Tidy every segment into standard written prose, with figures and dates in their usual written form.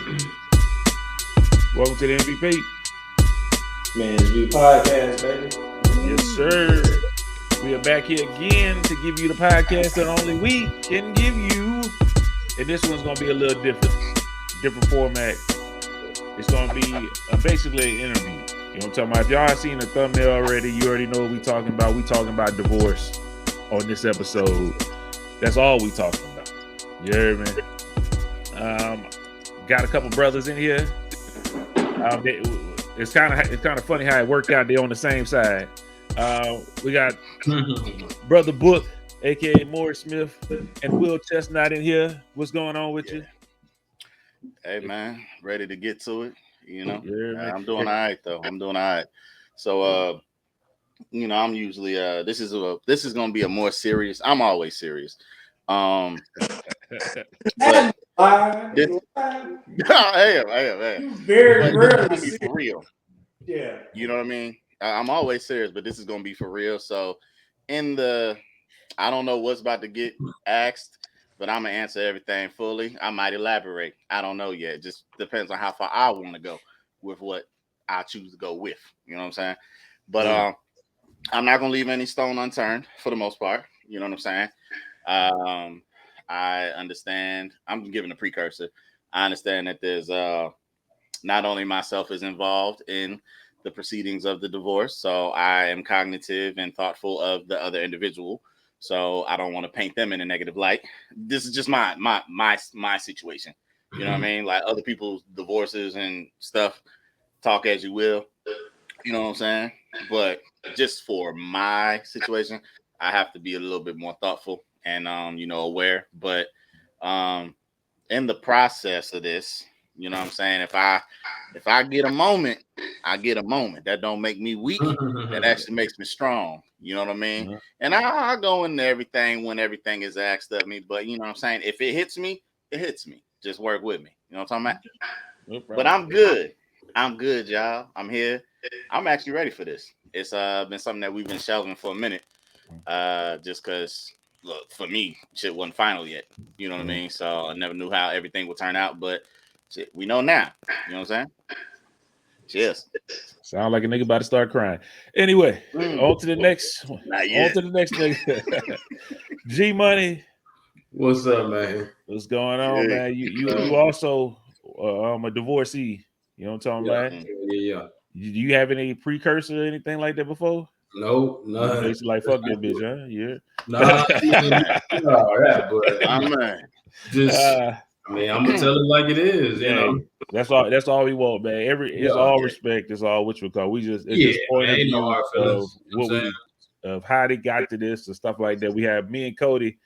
Welcome to the MVP. Man's View Podcast, baby. Yes, sir. We are back here again to give you the podcast that only we can give you. And this one's going to be a little different format. It's going to be basically an interview. You know what I'm talking about? If y'all have seen the thumbnail already, you already know what we talking about. We talking about divorce on this episode. That's all we talking about. You heard me? Got a couple brothers in here. It's kind of funny how it worked out. They're on the same side. We got Brother Book, aka Morris Smith, and Will Chestnut in here. What's going on with you? Hey man, ready to get to it. You know, Yeah, I'm doing all right though. I'm doing all right. So, I'm usually this is gonna be a more serious. I'm always serious. But this, hey. Very rarely be for real. Yeah. You know what I mean? I'm always serious, but this is gonna be for real. So, I don't know what's about to get asked, but I'm gonna answer everything fully. I might elaborate. I don't know yet. It just depends on how far I want to go with what I choose to go with. You know what I'm saying? But I'm not gonna leave any stone unturned for the most part. You know what I'm saying? I understand. I'm giving a precursor. I understand that there's not only myself is involved in the proceedings of the divorce, so I am cognitive and thoughtful of the other individual. So I don't want to paint them in a negative light. This is just my situation. You know what I mean? Like other people's divorces and stuff, talk as you will. You know what I'm saying? But just for my situation, I have to be a little bit more thoughtful and aware. But in the process of this, you know what I'm saying? If I get a moment, I get a moment. That don't make me weak. That actually makes me strong. You know what I mean? Yeah. And I go into everything when everything is asked of me. But you know what I'm saying? If it hits me, it hits me. Just work with me. You know what I'm talking about? No problem. But I'm good. I'm good, y'all. I'm here. I'm actually ready for this. It's been something that we've been shelving for a minute. Just because, look, for me, shit wasn't final yet. You know what I mean? So I never knew how everything would turn out, but shit, we know now. You know what I'm saying? Cheers. Sound like a nigga about to start crying. Anyway, on to the next one. Not yet. On to the next nigga. G Money. What's up, man? What's going on, man? You also a divorcee. You know what I'm talking about? Yeah. Do you have any precursor or anything like that before? Nope, You none. basically like fuck that bitch, huh? Yeah. All right, but I'm man. just I mean, I'm gonna tell it like it is. You know, that's all we want, man. It's all respect. It's all what you call. We just just point of view of what of how they got to this and stuff like that. We have me and Cody.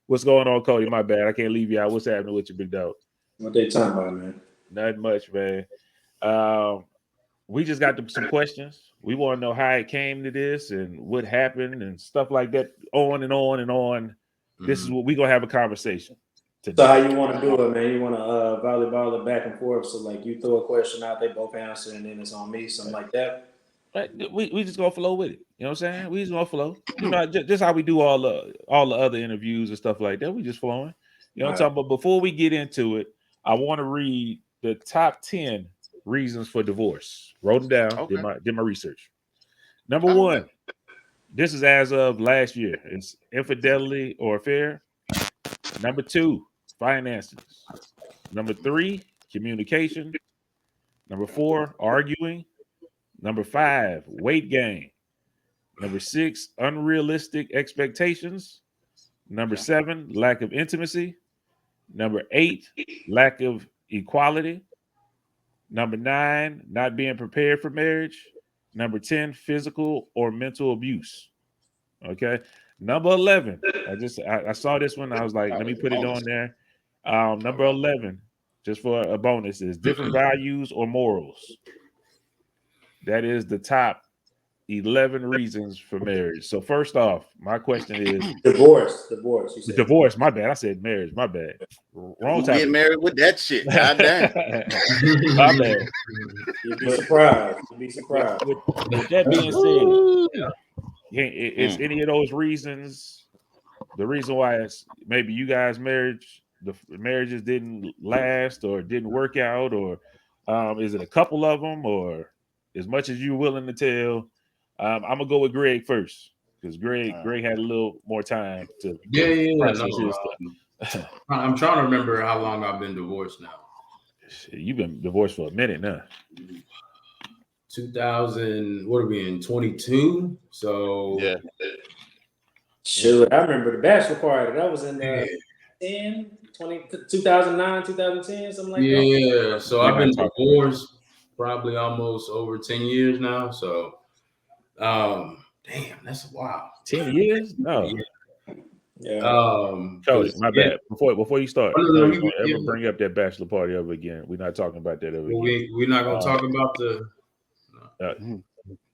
What's going on, Cody? My bad. I can't leave you out. What's happening with you, big dog? What they talking about, man? Not much, man. We just got some questions. We want to know how it came to this and what happened and stuff like that. On and on and on. This is what we're gonna have a conversation today. So how you want to do it, man? You want to volleyball it back and forth? So like you throw a question out, they both answer, and then it's on me, something like that. Right. We just gonna flow with it. You know what I'm saying? We just gonna flow. You know, just how we do all the other interviews and stuff like that. We just flowing. You know what I'm talking about? Before we get into it, I want to read the top 10 reasons for divorce. Wrote them down. Okay. Did my research. Number one, this is as of last year. It's infidelity or affair. Number two, finances. Number three, communication. Number four, arguing. Number five, weight gain. Number six, unrealistic expectations. Number seven, lack of intimacy. Number eight, lack of equality. Number nine, not being prepared for marriage. Number 10, physical or mental abuse. Okay. Number 11, I saw this one. I was like, let me put it on there. Number 11, just for a bonus, is different values or morals. That is the top 11 reasons for marriage. So first off, my question is Divorce. You said divorce. My bad. I said marriage. My bad. Wrong time. Get married with that shit. God damn. My bad. You'd be surprised. With that being said, is any of those reasons the reason why it's maybe you guys' marriage the marriages didn't last or didn't work out, or is it a couple of them, or as much as you're willing to tell? I'm gonna go with Greg first because Greg had a little more time to process his stuff. I'm trying to remember how long I've been divorced now. You've been divorced for a minute now. 2000, what are we in, 22? So Yeah. Shoot, I remember the bachelor party. That was in 2009, 2010, something like that. Yeah, so I've been divorced probably almost over 10 years now. So, damn, that's a while. 10 years? No. Yeah. Cody, my bad. Before you start, don't ever yeah. bring up that bachelor party ever again. We're not talking about that ever again. We're not gonna talk about the.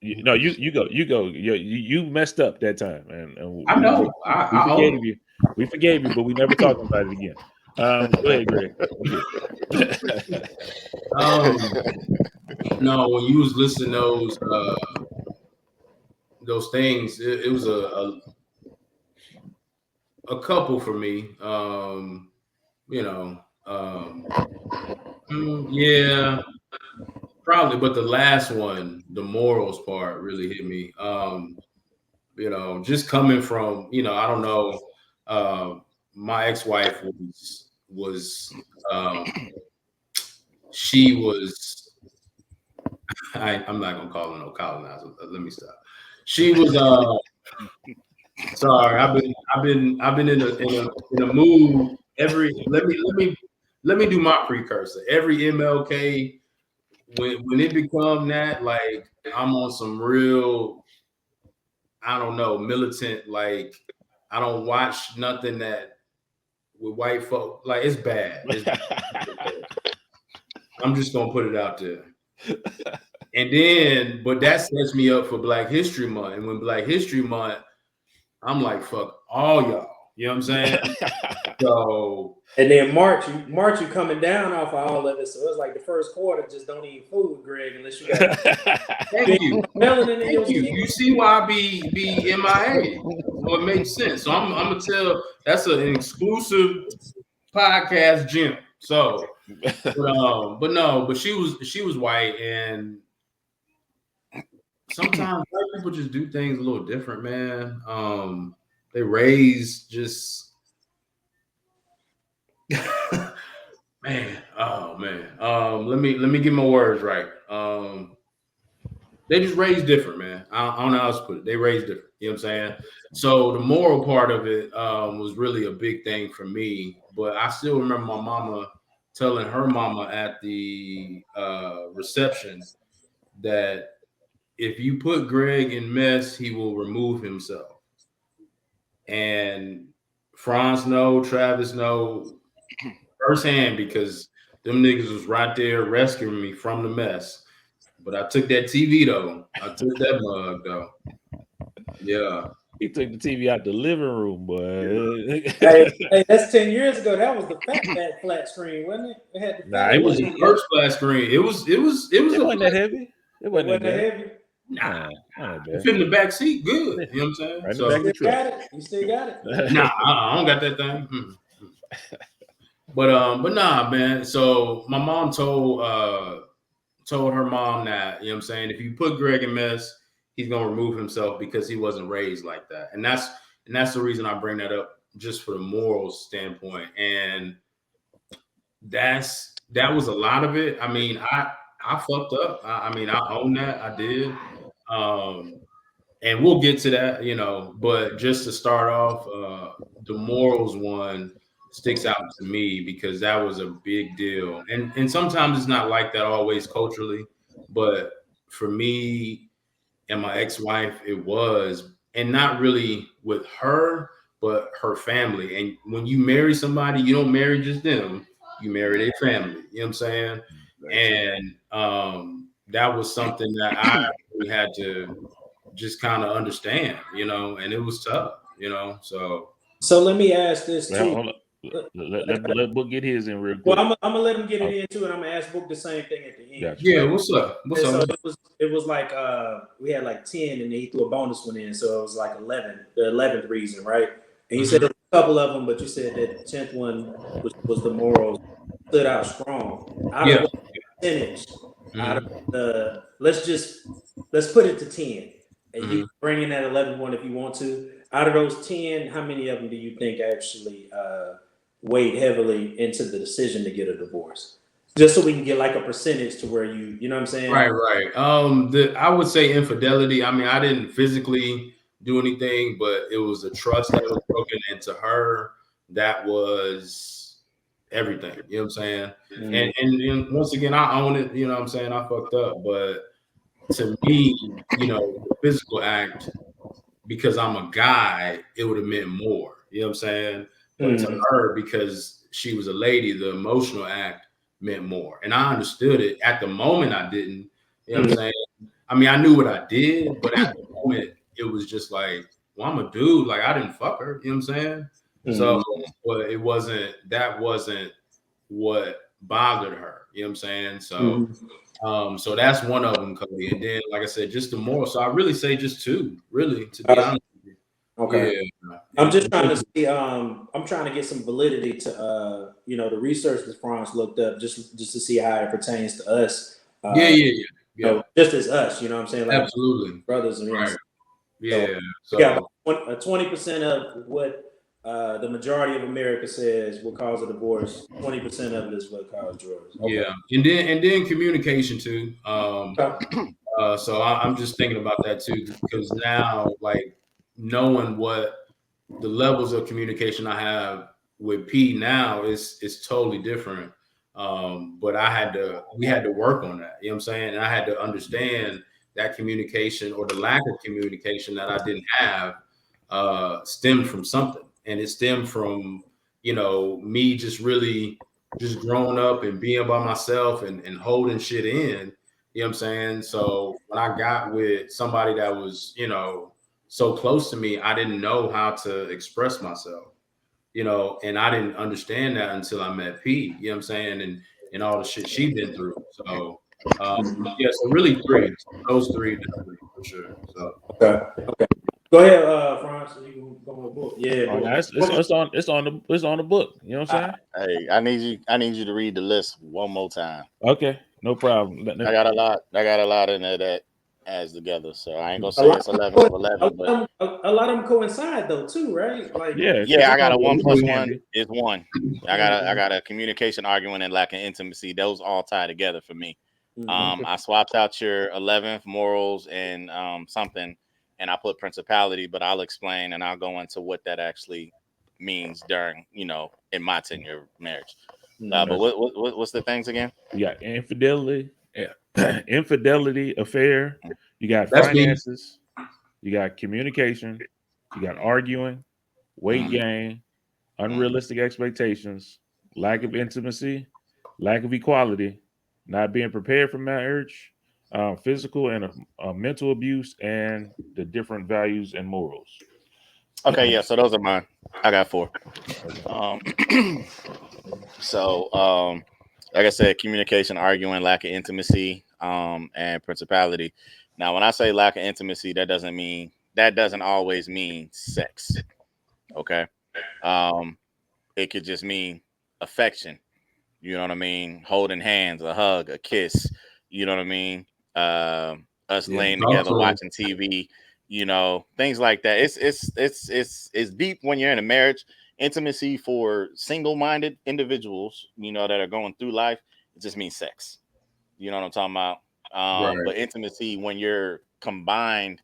You go. You messed up that time, and I know. We forgave you. We forgave you, but we never talking about it again. Go ahead, Greg. No, when you was listening to those things, it was a couple for me. Yeah, probably, but the last one, the morals part, really hit me. Just coming from, I don't know, my ex-wife was she was, I'm not gonna call her no colonizer. Let me stop. She was sorry, I've been in a mood let me do my precursor. Every MLK, when it become that, like, I'm on some real, I don't know, militant, like, I don't watch nothing that with white folk, like, it's bad. It's bad. I'm just gonna put it out there. And then, but that sets me up for Black History Month. And when Black History Month, I'm like, fuck all y'all. You know what I'm saying? So, and then March, you coming down off of all of it. So it's like the first quarter, just don't eat food, Greg, unless you got. Thank you. Thank you. You see why I be MIA? So it makes sense. So I'm gonna tell, that's an exclusive podcast, Jim. So, but she was white, and sometimes white people just do things a little different, man. They raise just man. Oh man. Let me get my words right. They just raised different, man. I don't know how else to put it. They raised different. You know what I'm saying? So the moral part of it was really a big thing for me. But I still remember my mama telling her mama at the reception that if you put Greg in mess, he will remove himself. And Franz know, Travis know firsthand, because them niggas was right there rescuing me from the mess. But I took that TV though. I took that mug though. Yeah. He took the TV out the living room, boy. Hey, that's 10 years ago. That was the flat screen, wasn't it? It was the first flat screen. It wasn't that heavy. It wasn't that heavy. Nah, it fit in the back seat. Good. You know what I'm saying? Right, so, you still got it. Nah, I don't got that thing. But nah, man. So my mom told her mom that, you know what I'm saying, if you put Greg in mess, he's gonna remove himself because he wasn't raised like that. And that's the reason I bring that up, just for the morals standpoint. And that was a lot of it. I mean, I fucked up. I mean, I own that. I did. And we'll get to that, but just to start off, the morals one sticks out to me because that was a big deal. And sometimes it's not like that always culturally, but for me and my ex-wife, it was, and not really with her, but her family. And when you marry somebody, you don't marry just them, you marry their family. You know what I'm saying? And that was something that I really had to just kind of understand, and it was tough, So let me ask this too. Let Book get his in real quick. Well, I'm gonna let him get it in too, and I'm gonna ask Book the same thing at the end. Gotcha. Yeah, what's up? So it was like we had like 10, and then he threw a bonus one in, so it was like 11. The 11th reason, right? And you said couple of them, but you said that 10th one was the morals stood out strong. Out of Yeah. what percentage? Out of Mhm. the let's put it to 10, and you Mhm. can bring in that 11th one if you want to. Out of those 10, how many of them do you think actually weighed heavily into the decision to get a divorce? Just so we can get like a percentage to where you know what I'm saying? Right. I would say infidelity. I mean, I didn't physically do anything, but it was a trust that was broken into her. That was everything. You know what I'm saying? And once again, I own it. You know what I'm saying? I fucked up, but to me, the physical act, because I'm a guy, it would have meant more. You know what I'm saying? But to her, because she was a lady, the emotional act meant more. And I understood it. At the moment, I didn't. You know what I'm saying? I mean, I knew what I did, but at the moment, it was just like, well, I'm a dude. Like, I didn't fuck her. You know what I'm saying? So, but that wasn't what bothered her. You know what I'm saying? So, so that's one of them, Cody. And then, like I said, just the moral. So I really say just two, really, to be honest with you. Okay. Yeah. I'm just trying to see. I'm trying to get some validity to the research that Franz looked up, just to see how it pertains to us. Yeah. Just as us, you know what I'm saying? Like Absolutely. brothers and Right. Yeah. So we got about 20% of what the majority of America says will cause a divorce. 20% of it is what causes divorce. Okay. Yeah. And then communication too. Okay. So I'm just thinking about that too, because now, like, knowing what the levels of communication I have with P now is totally different. But we had to work on that. You know what I'm saying? And I had to understand that communication, or the lack of communication that I didn't have, stemmed from something. And it stemmed from, me just really just growing up and being by myself and holding shit in. You know what I'm saying? So when I got with somebody that was, so close to me, I didn't know how to express myself, and I didn't understand that until I met P, you know what I'm saying? And all the shit she's been through. So, so really those three definitely for sure. So, Okay. Go ahead, Franz. You can go on the book. Yeah. Oh, no, it's on the book. You know what I'm saying? Hey, I need you to read the list one more time. Okay, no problem. I got a lot in there that adds together. So I ain't gonna say it's 11 for 11, but a lot of them coincide though too, right? Like I got a 1 + 1 is 1. I got a communication, arguing, and lack of intimacy. Those all tie together for me. I swapped out your 11th, morals, and something, and I put principality, but I'll explain and I'll go into what that actually means during, in my tenure of marriage. But what's the things again? You got infidelity, infidelity, affair. You got that's finances. You got communication. You got arguing, weight gain, unrealistic expectations, lack of intimacy, lack of equality, not being prepared for marriage, physical and mental abuse, and the different values and morals. Okay, yeah. So those are mine. I got 4. Like I said, communication, arguing, lack of intimacy, and principality. Now, when I say lack of intimacy, that doesn't always mean sex. Okay. It could just mean affection. You know what I mean? Holding hands, a hug, a kiss. You know what I mean? Us laying together, watching TV. Things like that. It's deep when you're in a marriage. Intimacy for single-minded individuals, that are going through life, it just means sex. You know what I'm talking about? right. But intimacy when you're combined,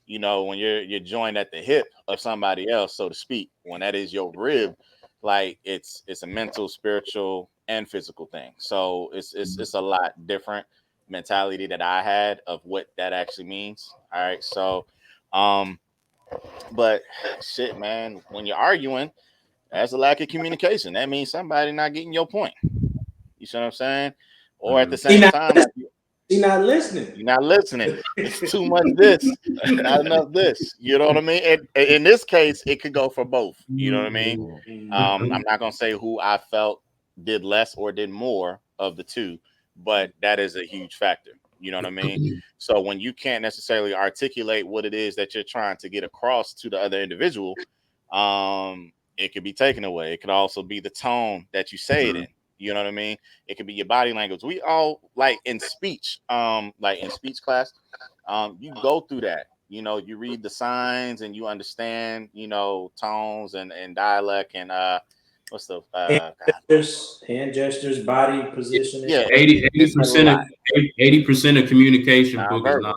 when you're joined at the hip of somebody else, so to speak, when that is your rib, like it's a mental, spiritual, and physical thing. So it's a lot different mentality that I had of what that actually means. All right. So but shit, man, when you're arguing, that's a lack of communication. That means somebody not getting your point. You see what I'm saying? Or at the same time, like, you're not listening. you're not listening. It's too much this, not enough this. You know what I mean? And in this case, it could go for both. You know what I mean? I'm not gonna say who I felt did less or did more of the two, but that is a huge factor. You know what I mean? So when you can't necessarily articulate what it is that you're trying to get across to the other individual, it could be taken away. It could also be the tone that you say it in. You know what I mean? It could be your body language. We all like in speech, like in speech class, you go through that. You know, you read the signs and you understand, you know, tones and dialect and what's the Hand gestures, body positioning. yeah, 80% of 80% of communication book is nonverbal. not.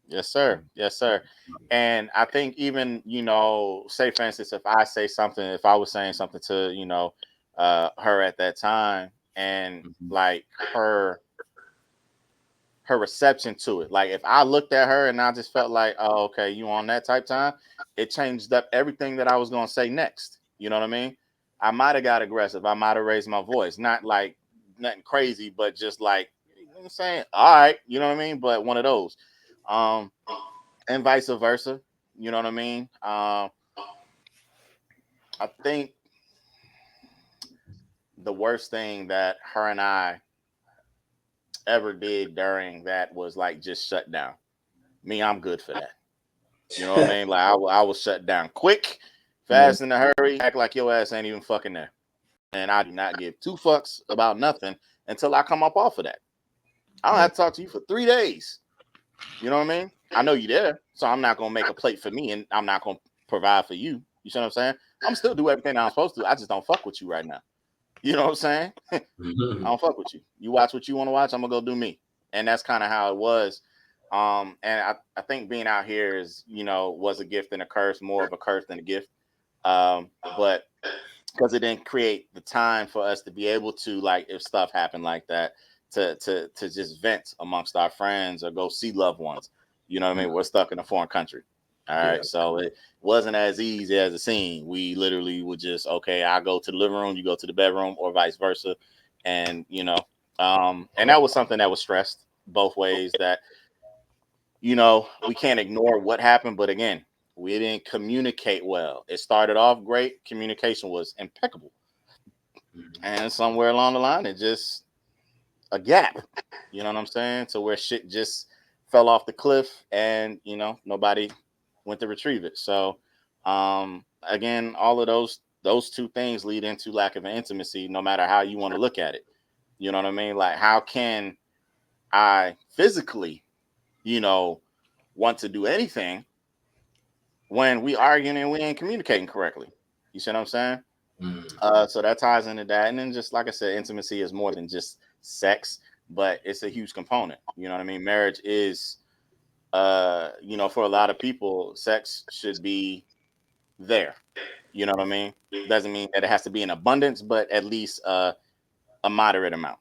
Yes, sir. Yes, sir. And I think even, you know, say for instance, if I say something, if I was saying something to, you know, her at that time and like her reception to it. Like if I looked at her and I just felt like, oh, okay, you on that type time, it changed up everything that I was gonna say next. You know what I mean? I might have got aggressive. I might have raised my voice. Not like nothing crazy, but just like you know what I'm saying, all right, you know what I mean? But one of those. Um, and vice versa. You know what I mean? I think the worst thing that her and I ever did during that was like just shut down. Me, I'm good for that. You know what I mean? Like I was shut down quick, fast in a hurry, act like your ass ain't even fucking there. And I do not give two fucks about nothing until I come up off of that. I don't have to talk to you for 3 days. You know what I mean? I know you there, so I'm not gonna make a plate for me and I'm not gonna provide for you. You see what I'm saying? I'm still do everything I'm supposed to. I just don't fuck with you right now. You know what I'm saying? I don't fuck with you. You watch what you want to watch, I'm gonna go do me. And that's kind of how it was. And I think being out here is, you know, was a gift and a curse, more of a curse than a gift. But because it didn't create the time for us to be able to, like, if stuff happened like that, to just vent amongst our friends or go see loved ones. You know what I mean? We're stuck in a foreign country. All right. So it wasn't as easy as it seemed. We literally would just, okay, I go to the living room, you go to the bedroom, or vice versa. And, you know, and that was something that was stressed both ways, that, you know, we can't ignore what happened. But again, we didn't communicate well. It started off great. Communication was impeccable. And somewhere along the line, it just a gap. You know what I'm saying? To where shit just fell off the cliff and, you know, nobody went to retrieve it. So again, all of those two things lead into lack of intimacy, no matter how you want to look at it. You know what I mean? Like, how can I physically, you know, want to do anything when we arguing and we ain't communicating correctly? You see what I'm saying? So that ties into that. And then just like I said, intimacy is more than just sex, but it's a huge component. You know what I mean? Marriage is, you know, for a lot of people, sex should be there. You know what I mean? Doesn't mean that it has to be in abundance, but at least a moderate amount.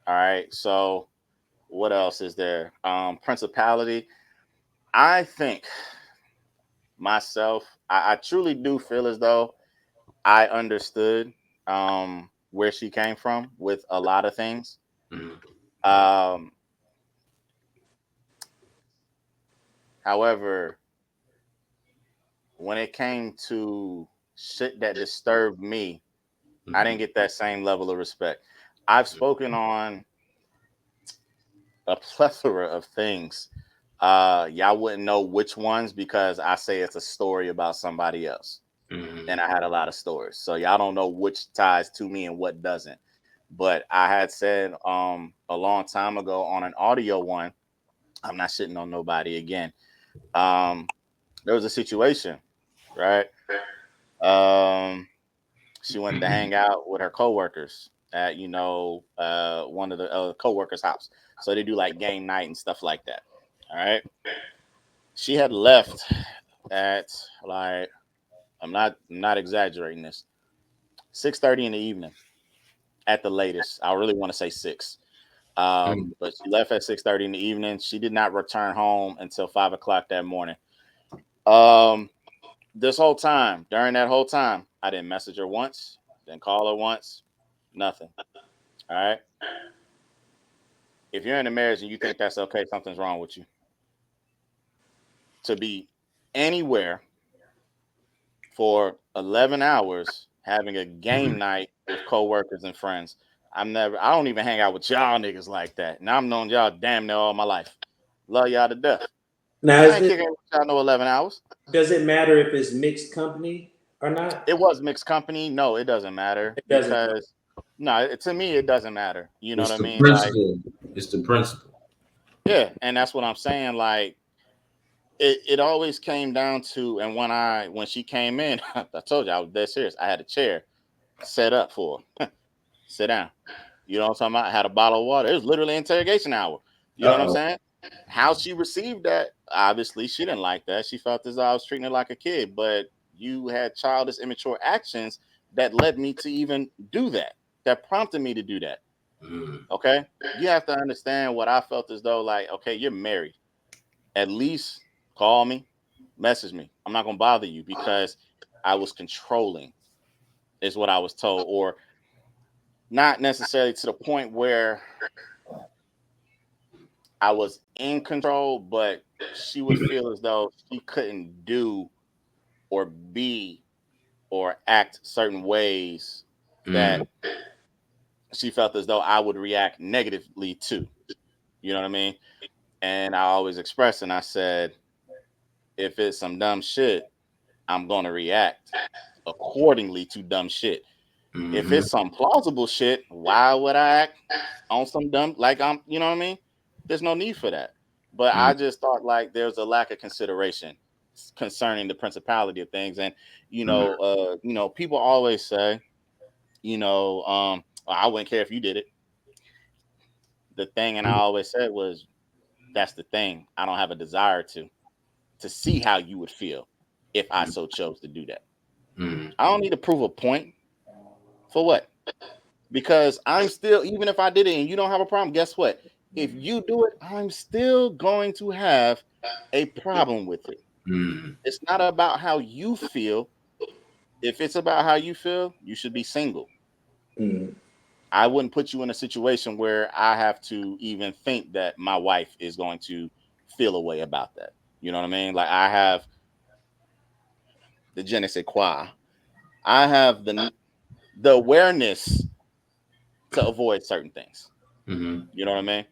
All right. So what else is there? Principality. I think myself, I truly do feel as though I understood where she came from with a lot of things. However, when it came to shit that disturbed me, I didn't get that same level of respect. I've spoken on a plethora of things. Y'all wouldn't know which ones because I say it's a story about somebody else. And I had a lot of stories. So y'all don't know which ties to me and what doesn't. But I had said a long time ago on an audio one, I'm not shitting on nobody again. There was a situation, right? She went to hang out with her coworkers at, you know, one of the coworkers' house. So they do like game night and stuff like that. All right. She had left at like, I'm not exaggerating this, 6:30 in the evening at the latest. I really want to say 6. But she left at 6:30 in the evening. She did not return home until 5 o'clock that morning. This whole time, during that whole time, I didn't message her once, didn't call her once, nothing. All right. If you're in a marriage and you think that's okay, something's wrong with you. To be anywhere for 11 hours having a game night with coworkers and friends. I don't even hang out with y'all niggas like that. Now I've known y'all damn near all my life. Love y'all to death. Now, I ain't kicking with y'all no 11 hours. does it matter if it's mixed company or not? It was mixed company. No, it doesn't matter It doesn't. because to me it doesn't matter. You know It's what I the mean? Like, principle. It's the principle. yeah, and that's what I'm saying. Like, it always came down to, and when she came in, I told you I was dead serious. I had a chair set up for her. Sit down. You know what I'm talking about? I had a bottle of water. It was literally interrogation hour. You know what I'm saying? How she received that, obviously, she didn't like that. She felt as though I was treating her like a kid, but you had childish, immature actions that led me to even do that, that prompted me to do that. Okay? You have to understand what I felt as though, like, okay, you're married. At least call me, message me. I'm not going to bother you because I was controlling, is what I was told, or not necessarily to the point where I was in control, but she would feel as though she couldn't do or be or act certain ways that she felt as though I would react negatively to. You know what I mean? And I always expressed, and I said, if it's some dumb shit, I'm going to react accordingly to dumb shit. If it's some plausible shit, why would I act on some dumb, like you know what I mean? There's no need for that. But I just thought like there's a lack of consideration concerning the principality of things. And, people always say, I wouldn't care if you did it. The thing, and I always said was, that's the thing. I don't have a desire to see how you would feel if I so chose to do that. I don't need to prove a point. For what? Because I'm still, even if I did it and you don't have a problem, guess what? If you do it, I'm still going to have a problem with it. It's not about how you feel. If it's about how you feel, you should be single. I wouldn't put you in a situation where I have to even think that my wife is going to feel a way about that. You know what I mean? Like, I have the je ne sais quoi. I have the awareness to avoid certain things. You know what I mean?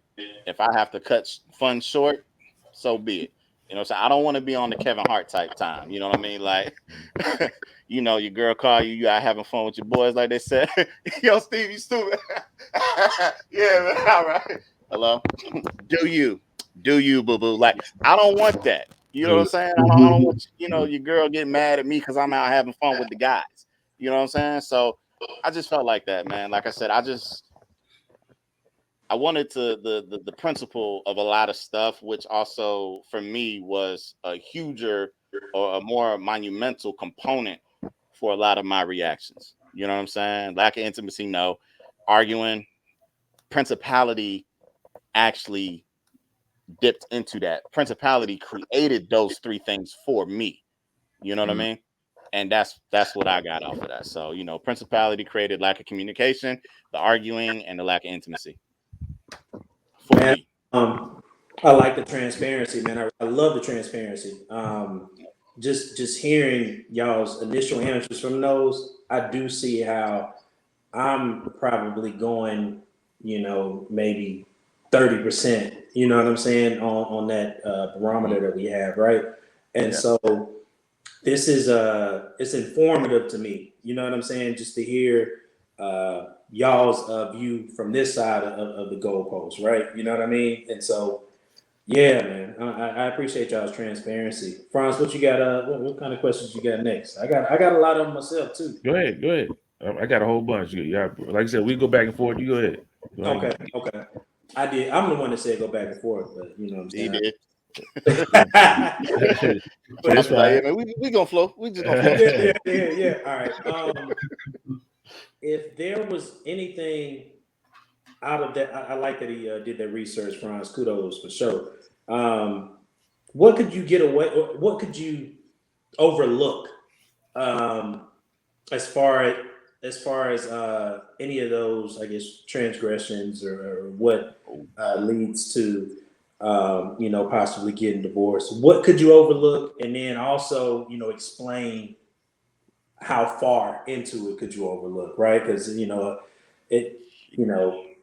If I have to cut fun short, so be it. You know, so I don't want to be on the Kevin Hart type time. You know what I mean? Like, your girl call you out having fun with your boys, like they said. Yo, Steve, you stupid. Yeah, man. All right. Hello. Do you, boo boo? Like, I don't want that. You know what I'm saying? I don't want your girl getting mad at me because I'm out having fun with the guys. You know what I'm saying? So I just felt like that, man. Like I said, I wanted the principle of a lot of stuff, which also for me was a huger or a more monumental component for a lot of my reactions. You know what I'm saying? Lack of intimacy, no. Arguing, principality actually dipped into that. Principality created those three things for me. You know what I mean? And that's what I got off of that. So, principality created lack of communication, the arguing, and the lack of intimacy. For Man, me. I like the transparency, man. I love the transparency. Just hearing y'all's initial answers from those, I do see how I'm probably going, maybe 30%. You know what I'm saying on that barometer that we have, right? And so this is it's informative to me. You know what I'm saying? Just to hear y'all's view from this side of the goalpost, right? You know what I mean? And so, yeah, man, I appreciate y'all's transparency. Franz, what you got? What kind of questions you got next? I got a lot of them myself too. Go ahead. I got a whole bunch. Yeah, like I said, we go back and forth. You go ahead. Okay. I did. I'm the one that said go back and forth, but you know what I'm saying. He did. That's like, fine. yeah, man, we gonna flow. We just gonna flow. Yeah. All right. If there was anything out of that, I like that he did that research, Franz. Kudos for sure. What could you get away? What could you overlook as far as any of those, I guess, transgressions or what leads to possibly getting divorced? What could you overlook, and then also explain how far into it could you overlook, right? Because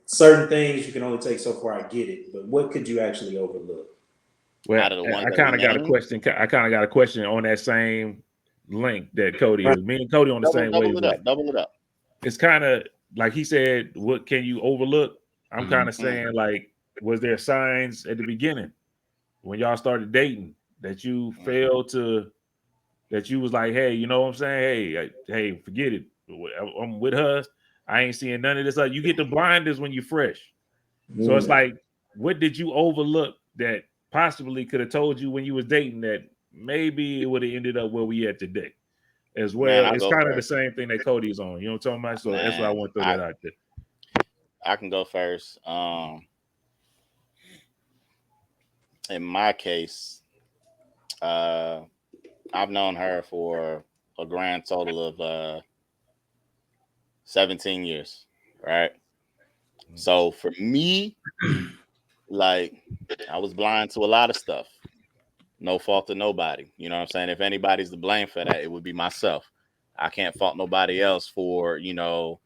certain things you can only take so far. I get it, but what could you actually overlook? Well, Out of the ones I that kind we of got a named? question. I kind of got a question on that same link that Cody is. Me and Cody on the same wavelength. Double it up. It's kind of like he said, what can you overlook? I'm kind of Mm-hmm. saying, like, was there signs at the beginning when y'all started dating that you failed to, that you was like, hey, you know what I'm saying? Hey, forget it. I'm with her. I ain't seeing none of this. You get the blinders when you're fresh. So it's like, what did you overlook that possibly could have told you when you was dating that maybe it would have ended up where we at today? As well, Man, it's kind of the same thing that Cody's on. You know what I'm talking about? So that's why I want to throw that out there. I can go first. In my case, I've known her for a grand total of 17 years, right? So for me, like, I was blind to a lot of stuff. No fault of nobody. You know what I'm saying? If anybody's to blame for that, it would be myself. I can't fault nobody else for, you know,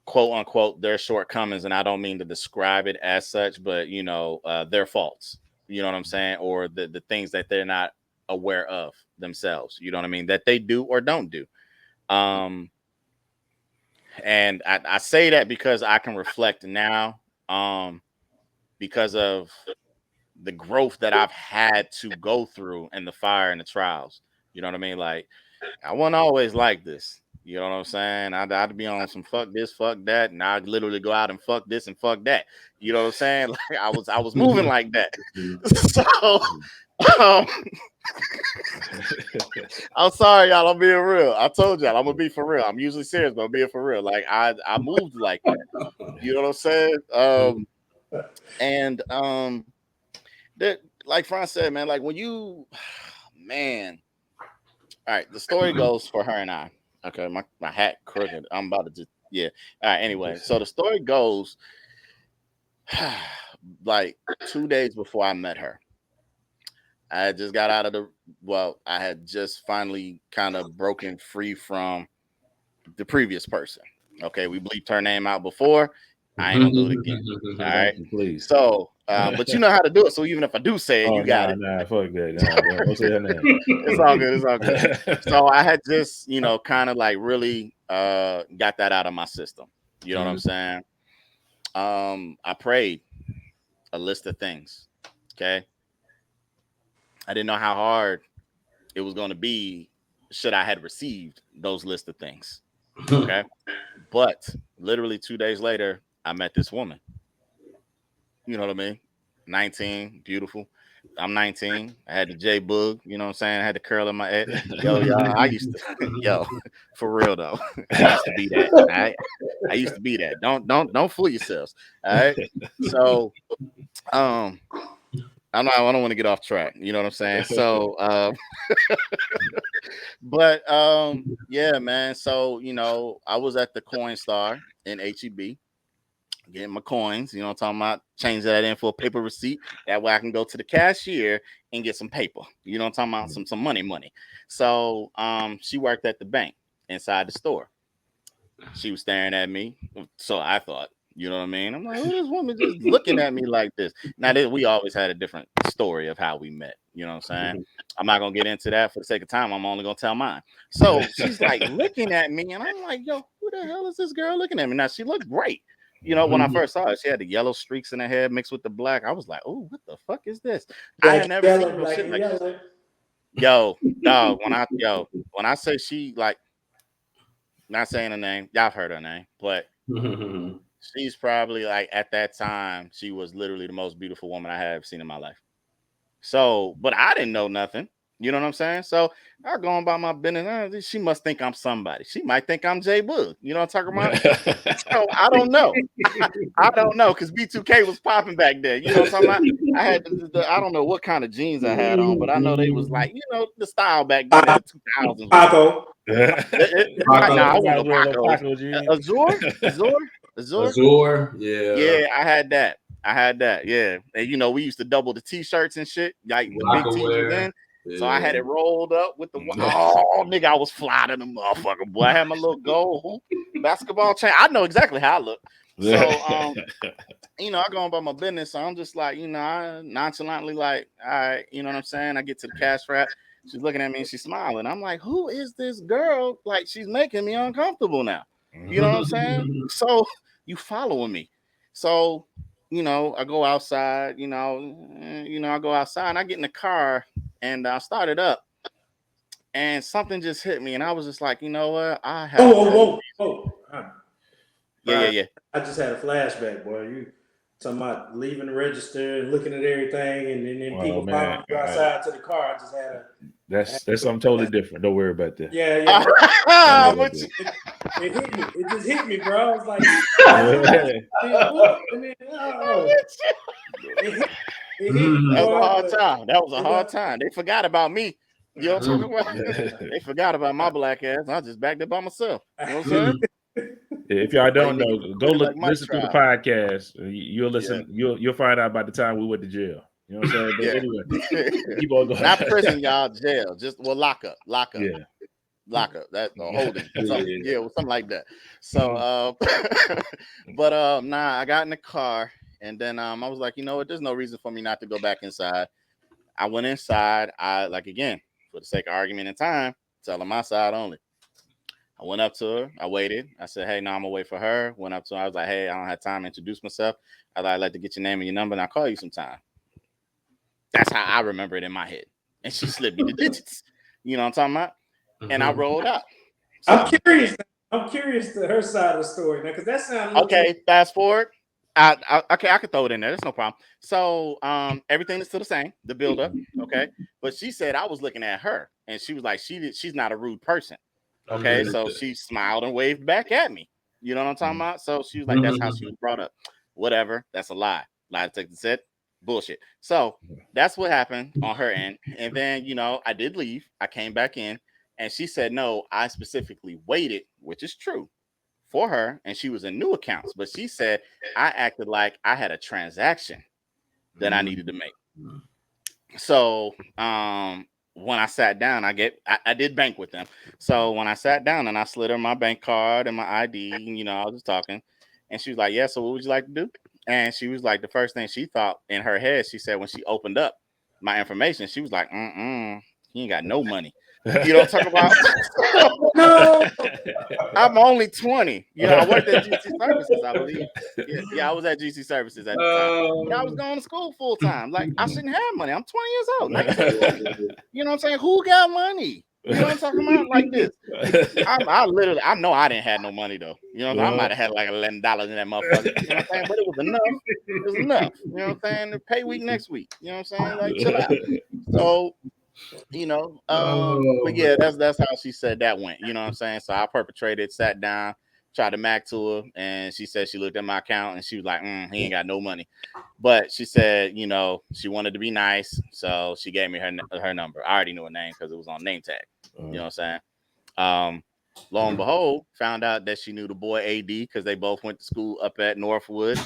quote unquote, their shortcomings. And I don't mean to describe it as such, but, you know, their faults. You know what I'm saying? Or the things that they're not aware of themselves. You know what I mean? That they do or don't do. And I say that because I can reflect now, because of the growth that I've had to go through and the fire and the trials. You know what I mean? Like, I wasn't always like this. You know what I'm saying? I'd be on some fuck this, fuck that, and I'd literally go out and fuck this and fuck that. You know what I'm saying? Like, I was moving like that. So I'm sorry, y'all. I'm being real. I told y'all I'm gonna be for real. I'm usually serious, but I'm being for real. Like, I moved like that. You know what I'm saying? That, like Franz said, man, like when you, man, all right, the story goes for her and I. Okay, my hat crooked. I'm about to just, yeah. All right, anyway, so the story goes like 2 days before I met her. I had just got out of I had just finally kind of broken free from the previous person. Okay, we bleeped her name out before. I ain't gonna do it again. All right, please. So, but you know how to do it. So even if I do say it, you got it. Nah, fuck that. Don't say her name. It's all good. It's all good. So I had just, you know, kind of like really got that out of my system. You know what I'm saying? I prayed a list of things. Okay. I didn't know how hard it was going to be should I had received those list of things. Okay. But literally 2 days later, I met this woman. You know what I mean? 19, beautiful. I'm 19. I had the J Boog, you know what I'm saying? I had the curl in my head. Yo, y'all, I used to, for real though. I used to be that. All right. I used to be that. Don't fool yourselves. All right. So I don't want to get off track. You know what I'm saying? So but yeah, man. So, you know, I was at the Coinstar in HEB. Getting my coins, you know what I'm talking about? Change that in for a paper receipt. That way I can go to the cashier and get some paper. You know what I'm talking about? Some money. So she worked at the bank inside the store. She was staring at me. So I thought, you know what I mean? I'm like, who this woman just looking at me like this? Now we always had a different story of how we met. You know what I'm saying? I'm not gonna get into that for the sake of time. I'm only gonna tell mine. So she's like looking at me, and I'm like, yo, who the hell is this girl looking at me? Now she looked great. You know, when I first saw her, she had the yellow streaks in her hair mixed with the black. I was like, oh, what the fuck is this? I had never seen no shit like this. Yo, dog, when I say she, like, not saying her name, y'all have heard her name, but she's probably, like, at that time, she was literally the most beautiful woman I have seen in my life. So, but I didn't know nothing. You know what I'm saying? So I go on about my business. She must think I'm somebody. She might think I'm Jay Boog. You know what I'm talking about? So I don't know. I don't know, because B2K was popping back then. You know what I'm talking about? I had I don't know what kind of jeans I had on, but I know they was like, you know, the style back then in the 2000s. Paco. I want Paco. Azure. Yeah, I had that. Yeah. And you know, we used to double the t-shirts and shit, like the big t-shirts then. So I had it rolled up with the nigga, I was fly to the motherfucker, boy. I had my little gold basketball chain. I know exactly how I look. So you know, I go on about my business. So I'm just like, you know, I nonchalantly like, all right, you know what I'm saying? I get to the cash wrap. She's looking at me and she's smiling. I'm like, who is this girl? Like, she's making me uncomfortable now. You know what I'm saying? So you following me. So, I go outside, I go outside and I get in the car and I started up and something just hit me. And I was just like, you know what? I have. Whoa. Yeah. I just had a flashback, boy. You talking about leaving the register and looking at everything and then people following you outside to the car. I just had a. That's something totally different. Don't worry about that. Yeah. It hit me. It just hit me, bro. I was like, it hit me. That was a hard time. That was a hard time. They forgot about me. You know what I'm talking about? They forgot about my black ass. I just backed up by myself. You know what I'm saying? If y'all don't know, go listen to the podcast. You'll listen. You'll find out by the time we went to jail. You know what I'm saying? But anyway, keep on going. Not prison, y'all. Jail. Just lock up. Yeah. Lock up. That's holding. Something like that. So, but I got in the car and then I was like, you know what? There's no reason for me not to go back inside. I went inside. Again, for the sake of argument and time, tell her my side only. I went up to her. I waited. I said, hey, no, I'm going to wait for her. Went up to her. I was like, hey, I don't have time to introduce myself. I'd like to get your name and your number, and I'll call you sometime. That's how I remember it in my head. And she slipped me the digits. You know what I'm talking about? And I rolled out. So, I'm curious to her side of the story now, because that sounds okay. Fast forward. I could throw it in there. That's no problem. So everything is still the same, the build up. Okay. But she said I was looking at her and she was like, she's not a rude person. Okay. So she smiled and waved back at me. You know what I'm talking about? So she was like, that's how she was brought up. Whatever. That's a lie. Lie detector said bullshit. So that's what happened on her end. And then, I did leave. I came back in and she said, no, I specifically waited, which is true, for her, and she was in new accounts, but she said I acted like I had a transaction that I needed to make. So when I sat down, I did bank with them. So when I sat down and I slid her my bank card and my ID, and, I was just talking, and she was like, yeah, so what would you like to do? And she was like, the first thing she thought in her head, she said when she opened up my information, she was like, he ain't got no money. You know what I'm talking about? No, I'm only 20. I worked at GC Services, I believe. Yeah, I was at GC Services at the time. I was going to school full time. Like, I shouldn't have money. I'm 20 years old. You know what I'm saying? Who got money? You know what I'm talking about? Like this. I know I didn't have no money though. I might have had like $11 in that motherfucker. You know what I'm saying? But it was enough. It was enough. You know what I'm saying? The pay week next week. You know what I'm saying? Like, chill out. So, but yeah, that's how she said that went. You know what I'm saying? So I perpetrated, sat down, tried to mac to her, and she said she looked at my account and she was like, he ain't got no money. But she said, she wanted to be nice, so she gave me her number. I already knew her name because it was on name tag. You know what I'm saying? Lo and behold, found out that she knew the boy AD because they both went to school up at Northwood.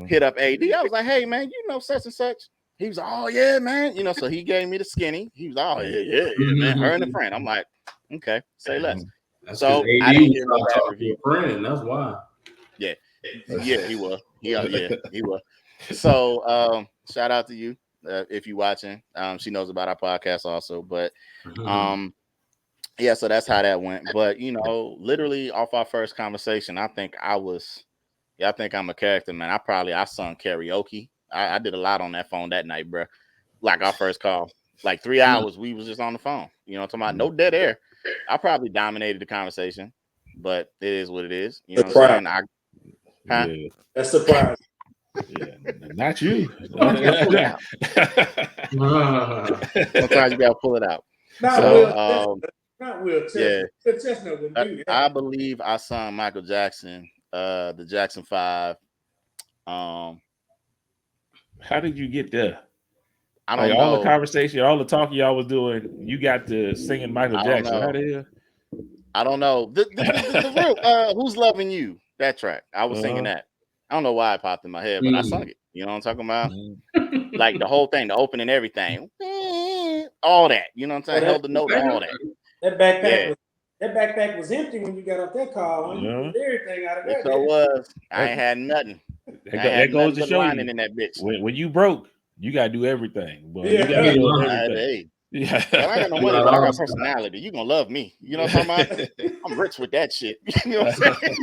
Hit up AD. I was like, hey man, such and such. He was like, oh yeah, man. So he gave me the skinny. He was like, oh yeah, man. Her and a friend. I'm like, okay, say less. That's so I didn't hear no bad review. Friend, that's why. Yeah, he was. He was. So shout out to you if you watching. She knows about our podcast also, but yeah. So that's how that went. But literally off our first conversation, I think I'm a character, man. I sung karaoke. I did a lot on that phone that night, bro. Like our first call, like 3 hours, we was just on the phone. Talking about no dead air. I probably dominated the conversation, but it is what it is. You know what I'm saying? Yeah. That's surprising. Yeah, not you. Sometimes you gotta pull it out. Not Will Chestnut. Yeah. Chestnut would do that. I believe I sung Michael Jackson, the Jackson 5. How did you get there? I don't know. All the conversation, all the talking y'all was doing, you got to singing Michael Jackson. How the hell? I don't know. The real Who's Loving You? That track. I was singing that. I don't know why it popped in my head, but I sung it. You know what I'm talking about? Like the whole thing, the opening, everything. All that. You know what I'm saying? Held the note, all that. That backpack was empty when you got off that call. You did everything out of that. So was. I ain't had nothing. That goes to show you in that bitch. When you broke, you gotta do everything. But yeah. you gotta do everything. Yeah. Yo, I ain't got no money, but I got personality. You gonna love me. You know what I'm talking about? I'm rich with that shit. You know what I'm saying?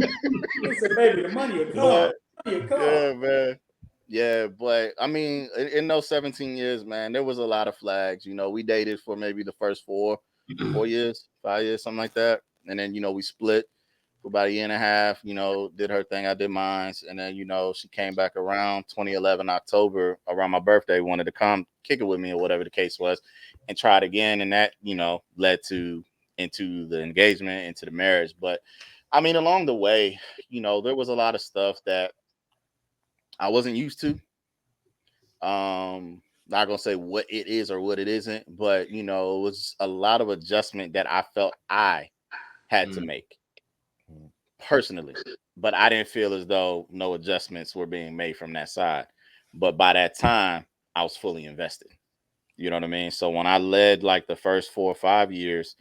He said, baby, the money will come. But, Money will come. yeah, man. Yeah, but I mean, in those 17 years, man, there was a lot of flags. You know, we dated for maybe the first 4 years, 5 years, something like that. And then, you know, we split for about a year and a half, you know, did her thing, I did mine. And then, you know, she came back around 2011, October, around my birthday, wanted to come kick it with me or whatever the case was, and tried again. And that, you know, led into the engagement, into the marriage. But I mean, along the way, you know, there was a lot of stuff that I wasn't used to. Not gonna say what it is or what it isn't, but you know, it was a lot of adjustment that I felt I had to make personally, but I didn't feel as though no adjustments were being made from that side. But by that time, I was fully invested. You know what I mean? So when I led like the first 4 or 5 years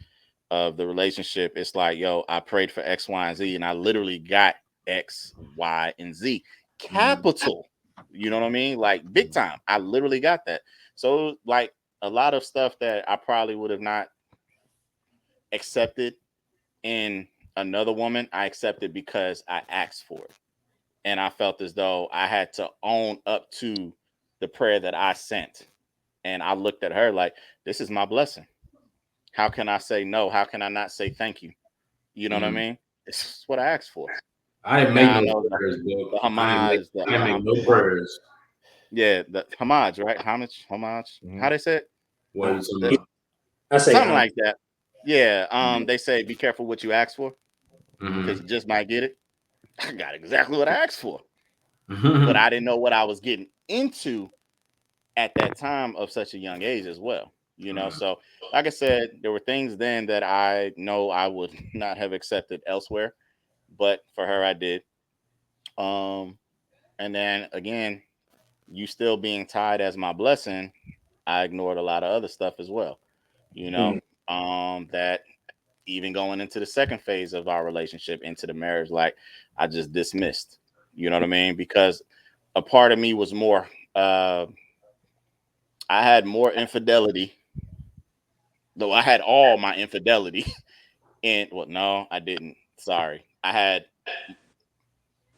of the relationship, it's like, yo, I prayed for X, Y, and Z, and I literally got X, Y, and Z. Capital. You know what I mean? Like big time. I literally got that. So like a lot of stuff that I probably would have not accepted in another woman, I accepted because I asked for it. And I felt as though I had to own up to the prayer that I sent. And I looked at her like, this is my blessing. How can I say no? How can I not say thank you? You know what I mean? It's what I asked for. I didn't make no prayers, bro. The homage. I didn't make no prayers. Yeah, the homage, right? Homage. Mm-hmm. How they say it? What I say something like that. Yeah. They say be careful what you ask for because you just might get it. I got exactly what I asked for, but I didn't know what I was getting into at that time of such a young age as well. You know, so like I said, there were things then that I know I would not have accepted elsewhere, but for her, I did. And then again, you still being tied as my blessing, I ignored a lot of other stuff as well. You know, that even going into the second phase of our relationship, into the marriage, like I just dismissed. You know what I mean? Because a part of me was more. I had more infidelity, though I had all my infidelity. And well, no, I didn't. Sorry, I had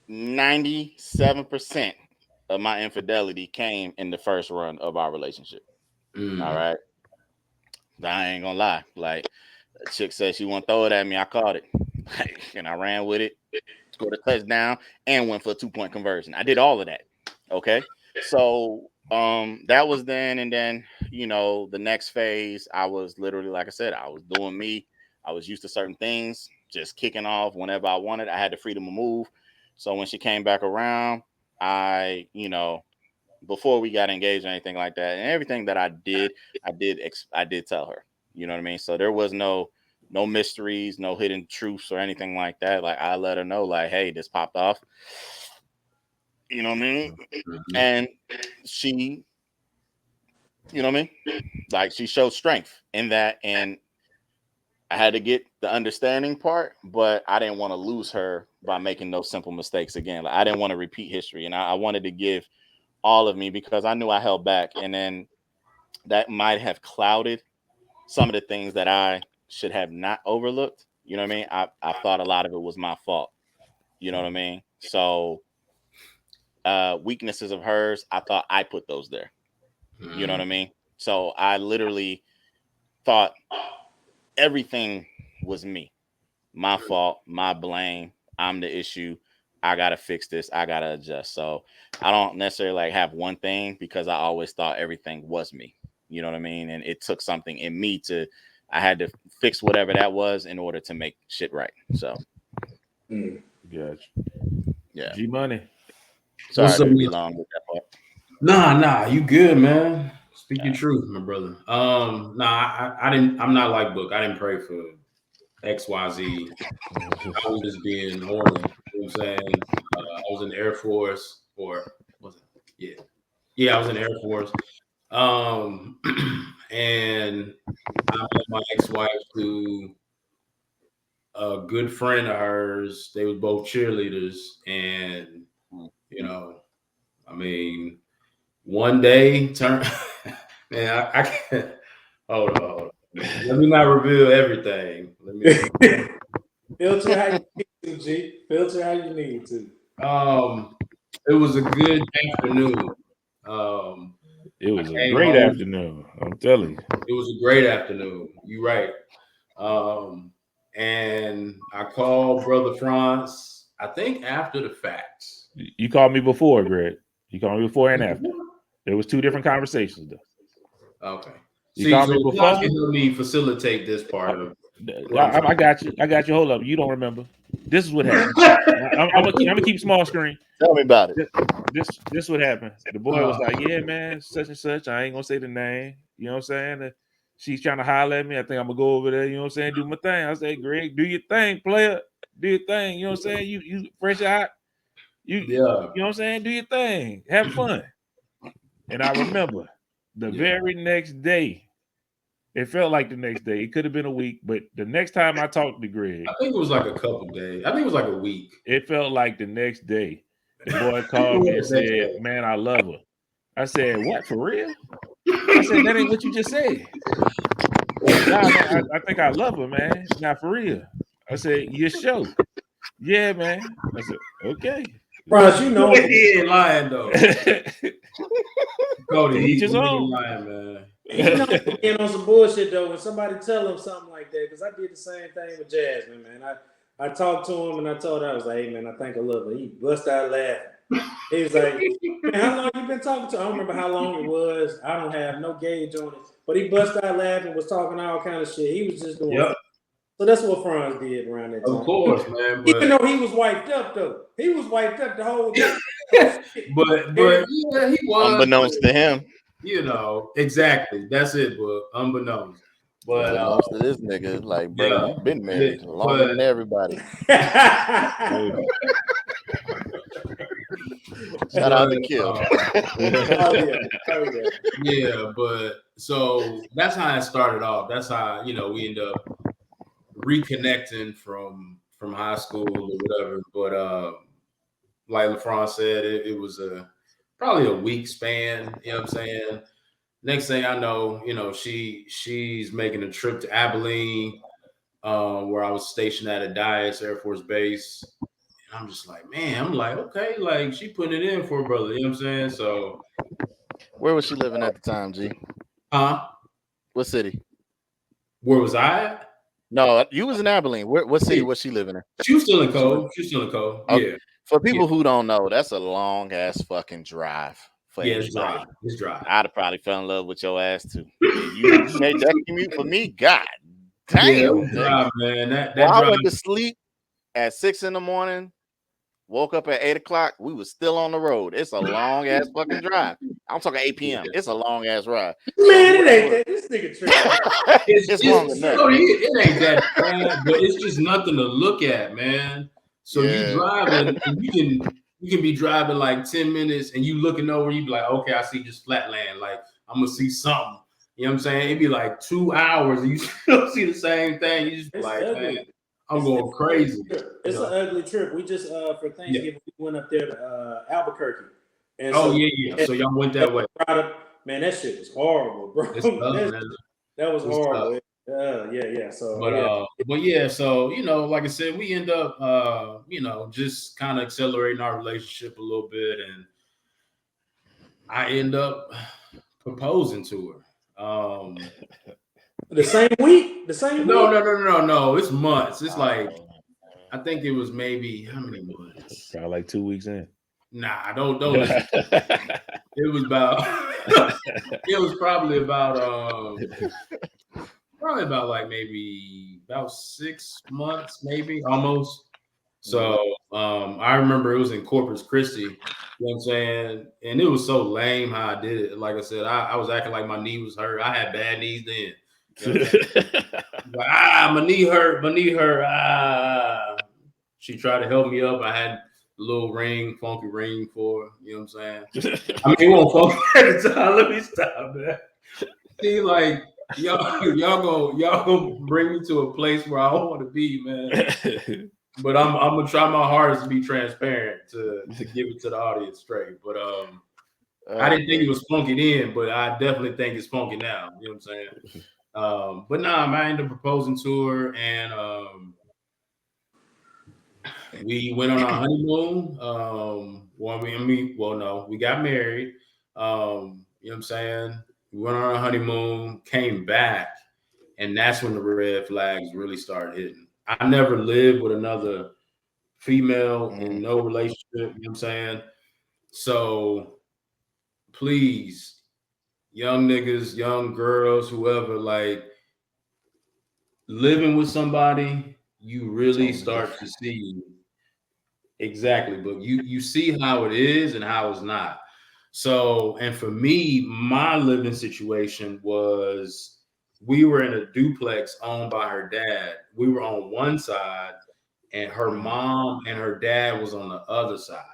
97% of my infidelity came in the first run of our relationship. All right. I ain't gonna lie. Like, a chick said she want to throw it at me. I caught it. And I ran with it, scored a touchdown, and went for a 2-point conversion. I did all of that. Okay. So that was then. And then, you know, the next phase, I was literally, like I said, I was doing me. I was used to certain things, just kicking off whenever I wanted. I had the freedom to move. So when she came back around, I, you know, before we got engaged or anything like that, and everything that I did tell her. You know what I mean? So there was no mysteries, no hidden truths or anything like that. Like I let her know, like, hey, this popped off. You know what I mean? And she, you know what I mean? Like she showed strength in that, and I had to get the understanding part, but I didn't want to lose her by making those simple mistakes again. Like I didn't want to repeat history, and I wanted to give all of me because I knew I held back, and then that might have clouded some of the things that I should have not overlooked. You know what I mean? I thought a lot of it was my fault. You know what I mean? So weaknesses of hers, I thought I put those there. You know what I mean? So I literally thought everything was me, my fault, my blame. I'm the issue. I gotta fix this. I gotta adjust. So I don't necessarily like have one thing because I always thought everything was me. You know what I mean? And it took something in me I had to fix whatever that was in order to make shit right. So Gotcha. yeah. G Money. Sorry to be long with that part. Nah, you good, man. Speak your truth, my brother. I'm not like Book. I didn't pray for XYZ. I was just being horny. You know what I'm saying? I was in the Air Force, or was it? Yeah, I was in the Air Force. And I met my ex-wife to a good friend of hers. They were both cheerleaders, and you know, I mean, one day turn man, I can't. Hold on. Let me not reveal everything. Filter how you need to, G. Filter how you need to. It was a good afternoon. It was a came great home. afternoon. I'm telling you. It was a great afternoon. You're right. And I called Brother Franz, I think after the fact. You called me before, Greg. You called me before and after. There was two different conversations, though. Okay. You called me before. You can help me facilitate this part of. I got you. I got you. Hold up. You don't remember. This is what happened. I'm gonna keep small screen. Tell me about it. This what happened. The boy was like, "Yeah, man, such and such. I ain't gonna say the name. You know what I'm saying? She's trying to holler at me. I think I'm gonna go over there. You know what I'm saying? Do my thing." I say, "Greg, do your thing, player. Do your thing. You know what I'm saying? You fresh out. You know what I'm saying? Do your thing. Have fun." And I remember the very next day. It felt like the next day. It could have been a week, but the next time I talked to Greg, I think it was like a couple days. I think it was like a week. It felt like the next day. The boy called me and said, "Man, I love her." I said, "What, for real?" I said, "That ain't what you just said." Nah, man, I think I love her, man. Not for real. I said, "Your show." Yeah, man. I said, "Okay." Franz, you know he ain't lying though. Cody, Each his ain't own. lying, man. You know, getting on some bullshit though. When somebody tell him something like that, because I did the same thing with Jasmine, man. I talked to him and I told her, I was like, "Hey, man, I think I love her." He bust out laughing. He was like, "Man, how long you been talking to her?" I don't remember how long it was. I don't have no gauge on it. But he bust out laughing, was talking all kind of shit. He was just doing it. So that's what Franz did around that time. Of course, man. But, even though he was wiped up, though. He was wiped up the whole day. but yeah, he was. Unbeknownst to him. You know, exactly. That's it, but unbeknownst. But unbeknownst to this nigga, like, bro, you've been married longer than everybody. Shout out to Kill. Yeah, but so that's how it started off. That's how, you know, we end up reconnecting from high school or whatever. But like LaFrance said, it was probably a week span, you know what I'm saying? Next thing I know, you know, she's making a trip to Abilene, where I was stationed at a Dias Air Force Base. And I'm just like, man, I'm like, okay, like she putting it in for a brother, you know what I'm saying? So where was she living at the time, G? Huh? What city? Where was I at? No, you was in Abilene. What city was she living in? She was still in Cove. She was still in Cove. Okay. Yeah. For people who don't know, that's a long ass fucking drive. It's dry. It's dry. I'd have probably fell in love with your ass too. You made that commute for me. God damn, dry, man. That I went to sleep at 6 a.m. Woke up at 8 o'clock. We was still on the road. It's a long ass fucking drive. I'm talking 8 p.m. It's a long ass ride. Man, it ain't that. This nigga tripping. it's long enough. It ain't that bad, but it's just nothing to look at, man. So you driving, and you can be driving like 10 minutes, and you looking over, you be like, okay, I see just flat land. Like I'm gonna see something. You know what I'm saying? It'd be like 2 hours, and you still see the same thing. You just be like, man, I'm going crazy. It's an ugly trip. We just for Thanksgiving we went up there to Albuquerque. And yeah. So y'all went that way. Man, that shit was horrible, bro. That was horrible. Yeah. So but yeah, so you know, like I said, we end up you know, just kind of accelerating our relationship a little bit, and I end up proposing to her. The same week? The same week? No. It's months. It's like I think it was maybe how many months? Probably like 2 weeks in. Nah, don't listen. It was about it was probably about like maybe about 6 months, maybe almost. So I remember it was in Corpus Christi, you know what I'm saying? And it was so lame how I did it. Like I said, I was acting like my knee was hurt. I had bad knees then. You know like, my knee hurt. She tried to help me up. I had a little funky ring for her, you know what I'm saying? I mean, it won't funky at the time. Let me stop, man. See, like, y'all gonna bring me to a place where I don't want to be, man. But I'm gonna try my hardest to be transparent to give it to the audience straight. But I didn't think it was funky then, but I definitely think it's funky now. You know what I'm saying? But nah, man, I ended up proposing to her, and we went on our honeymoon. We got married. You know what I'm saying? We went on our honeymoon, came back, and that's when the red flags really started hitting. I never lived with another female in no relationship, you know what I'm saying? So please, young niggas, young girls, whoever, like living with somebody, you really start to see exactly, but you see how it is and how it's not. So, and for me, my living situation was we were in a duplex owned by her dad. We were on one side, and her mom and her dad was on the other side.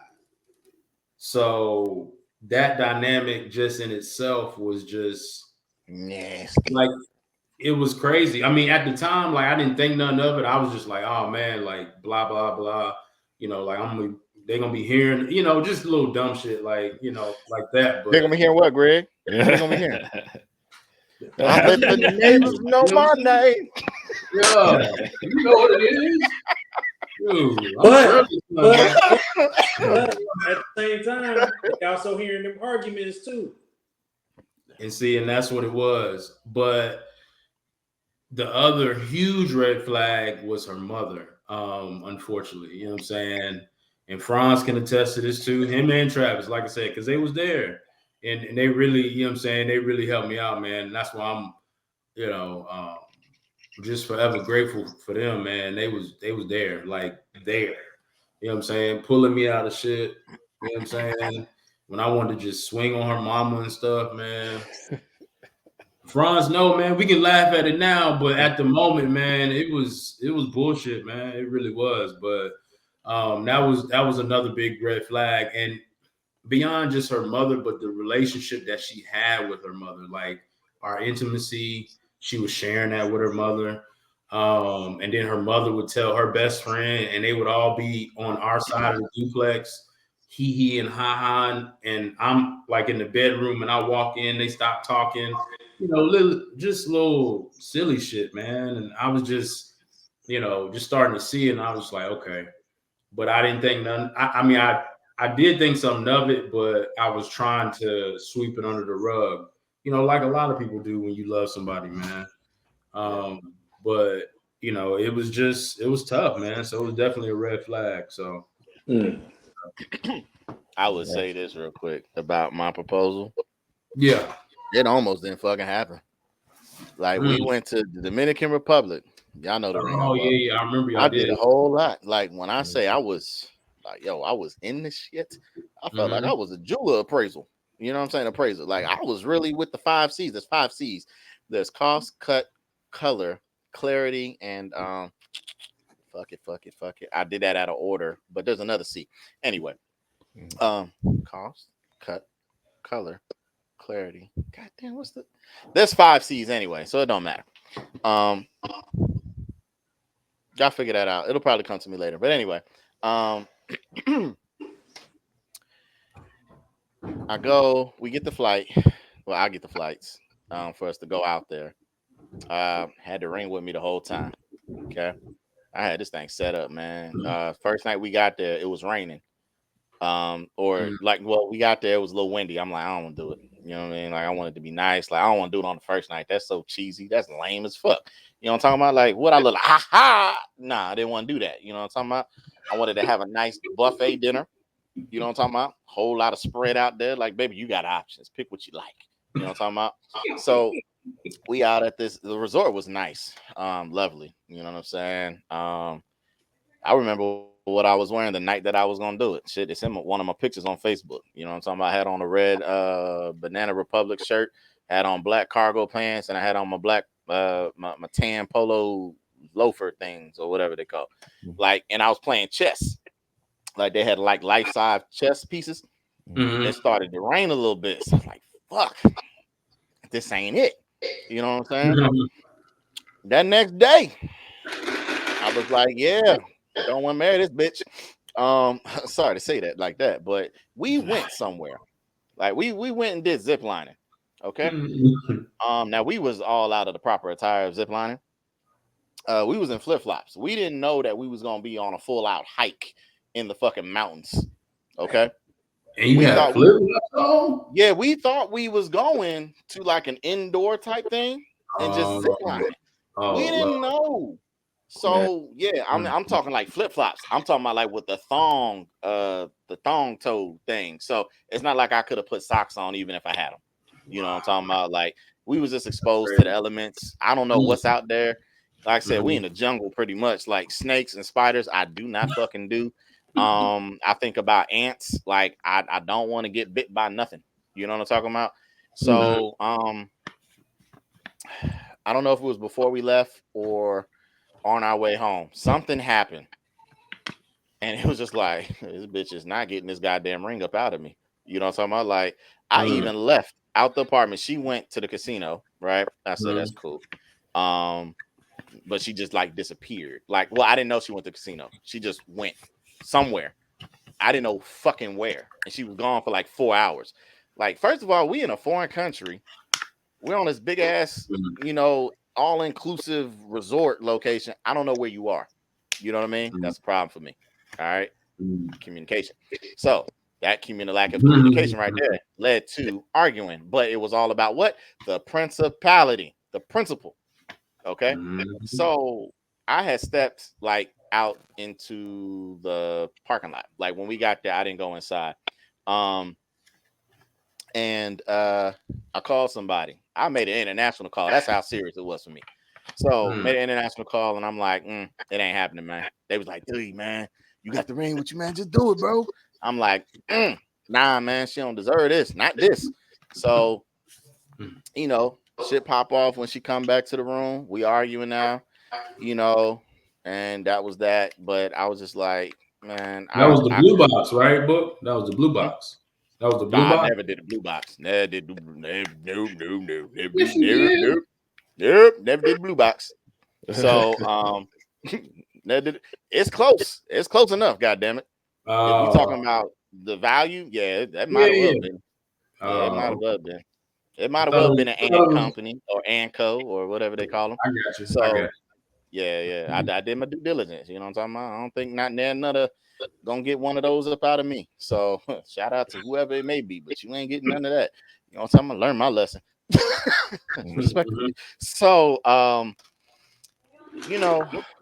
So that dynamic just in itself was just nasty. like it was crazy. I mean, at the time, like I didn't think none of it. I was just like, oh man, like blah blah blah. You know, like they're gonna be hearing, you know, just a little dumb shit, like you know, like that. But They're gonna be hearing what, Greg? They're gonna be hearing. I let the neighbors know my name. Yeah, you know what it is. Dude, but at the same time, they also hearing them arguments too. And see, and that's what it was. But the other huge red flag was her mother, unfortunately. You know what I'm saying? And Franz can attest to this too. Him and Travis, like I said, because they was there. And they really, you know what I'm saying, they really helped me out, man. And that's why I'm, you know, just forever grateful for them, man. They was there, like there. You know what I'm saying? Pulling me out of shit. You know what I'm saying? When I wanted to just swing on her mama and stuff, man. Franz, no, man, we can laugh at it now, but at the moment, man, it was bullshit, man. It really was. But that was another big red flag. And beyond just her mother, but the relationship that she had with her mother, like our intimacy, she was sharing that with her mother. And then her mother would tell her best friend, and they would all be on our side of the duplex, he and ha, and I'm like in the bedroom, and I walk in, they stop talking, you know, little silly shit, man. And I was just, you know, just starting to see it, and I was like, okay, but I didn't think none. I mean, I did think something of it, but I was trying to sweep it under the rug, you know, like a lot of people do when you love somebody, man. But you know, it was tough, man. So it was definitely a red flag. So I would say this real quick about my proposal. Yeah. It almost didn't fucking happen. Like we went to the Dominican Republic. Y'all know the ring. Oh yeah, I remember y'all I did a whole lot. Like when I say I was like, yo, I was in this shit. I felt like I was a jeweler appraisal. You know what I'm saying? Appraisal. Like I was really with the 5 C's. There's 5 C's. There's cost, cut, color, clarity, and fuck it. I did that out of order, but there's another C. Anyway, cost, cut, color, clarity. God damn, there's 5 C's anyway, so it don't matter. Y'all figure that out. It'll probably come to me later. But anyway, we get the flight. Well, I get the flights for us to go out there. Had the ring with me the whole time. Okay. I had this thing set up, man. First night we got there, it was raining. We got there, it was a little windy. I'm like, I don't want to do it. You know what I mean? Like, I want it to be nice. Like, I don't want to do it on the first night. That's so cheesy. That's lame as fuck. You know what I'm talking about? Like, what I look like? Ha ha! Nah, I didn't want to do that. You know what I'm talking about? I wanted to have a nice buffet dinner. You know what I'm talking about? Whole lot of spread out there. Like, baby, you got options. Pick what you like. You know what I'm talking about? So we out at the resort was nice. Lovely. You know what I'm saying? I remember what I was wearing the night that I was gonna do it. Shit, it's in one of my pictures on Facebook. You know what I'm talking about? I had on a red Banana Republic shirt, had on black cargo pants, and I had on my black my tan polo loafer things or whatever they call. Like, and I was playing chess. Like they had like life-size chess pieces. It started to rain a little bit. So I was like, fuck, this ain't it. You know what I'm saying? That next day, I was like, yeah. Don't want to marry this bitch. Sorry to say that like that, but we went somewhere. Like we went and did zip lining. Okay. Now we was all out of the proper attire of ziplining. We was in flip-flops. We didn't know that we was gonna be on a full-out hike in the fucking mountains. Okay. And you We had thought flip on? Yeah, we thought we was going to like an indoor type thing and just Oh, ziplining. We didn't know. So yeah, I'm talking like flip-flops. I'm talking about like with the thong toe thing. So it's not like I could have put socks on even if I had them. You know what I'm talking about? Like we was just exposed to the elements. I don't know what's out there. Like I said, we in the jungle pretty much. Like snakes and spiders, I do not fucking do. I think about ants. Like I don't want to get bit by nothing. You know what I'm talking about? So I don't know if it was before we left or on our way home. Something happened. And it was just like, this bitch is not getting this goddamn ring up out of me. You know what I'm talking about? Like, I even left out the apartment. She went to the casino, right? I said, that's cool. But she just like disappeared. Like, well, I didn't know she went to the casino. She just went somewhere. I didn't know fucking where. And she was gone for like 4 hours. Like, first of all, we in a foreign country. We're on this big ass, all-inclusive resort location. I don't know where you are. You know what I mean? That's a problem for me. All right. Communication. So that lack of communication right there led to arguing. But it was all about what? The principality, the principle. Okay. So I had stepped like out into the parking lot. Like when we got there, I didn't go inside. And I called somebody. I made an international call. That's how serious it was for me. So made an international call, and I'm like, it ain't happening, man. They was like, dude, man, you got the ring with you, man. Just do it, bro. I'm like, nah, man, she don't deserve this, not this. So, shit pop off when she come back to the room. We arguing now, and that was that. But I was just like, man, that was the blue box, right, Book? That was the blue box. That was the blue box. I never did the blue box. Never did no. Never did blue box. So it's close. It's close enough, god damn it. If we talking about the value, yeah, that might have well been. Yeah, it might have well been. It might have well been an Ant company or Anco or whatever they call them. I got you. So yeah. I did my due diligence. You know what I'm talking about? I don't think not another gonna get one of those up out of me. So shout out to whoever it may be, but you ain't getting none of that. You know what I'm talking about? Learn my lesson. Respectfully. So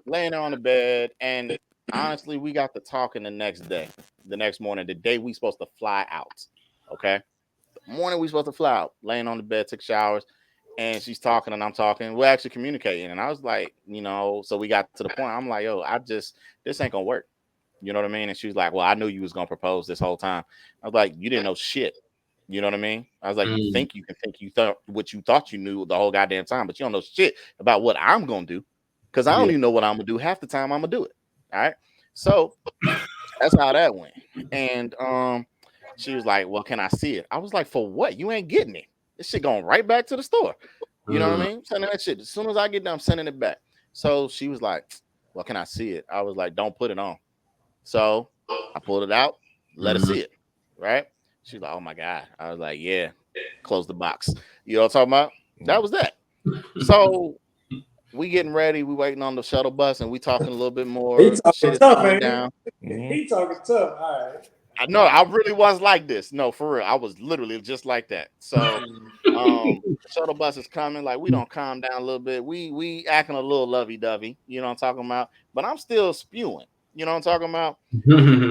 laying there on the bed, and honestly, we got to talking the next morning, the day we supposed to fly out. Okay. The morning we supposed to fly out, laying on the bed, took showers, and she's talking and I'm talking. We're actually communicating. And I was like, so we got to the point. I'm like, yo, this ain't gonna work. You know what I mean? And she was like, well, I knew you was gonna propose this whole time. I was like, you didn't know shit. You know what I mean? I was like, you think you can think you thought what you thought you knew the whole goddamn time, but you don't know shit about what I'm gonna do. Because I don't even know what I'm gonna do. Half the time I'm gonna do it. All right. So that's how that went. And she was like, well, can I see it? I was like, for what? You ain't getting it. This shit going right back to the store. You know what I mean? Sending that shit. As soon as I get done, I'm sending it back. So she was like, well, can I see it? I was like, don't put it on. So I pulled it out, let her see it. Right? She was like, oh my God. I was like, yeah, close the box. You know what I'm talking about? That was that. So we getting ready, we waiting on the shuttle bus, and we talking a little bit more. He talking tough, man. Down. He talking tough. All right. I know I really was like this. No, for real. I was literally just like that. So shuttle bus is coming, like we don't calm down a little bit. We acting a little lovey-dovey, you know what I'm talking about? But I'm still spewing, you know what I'm talking about?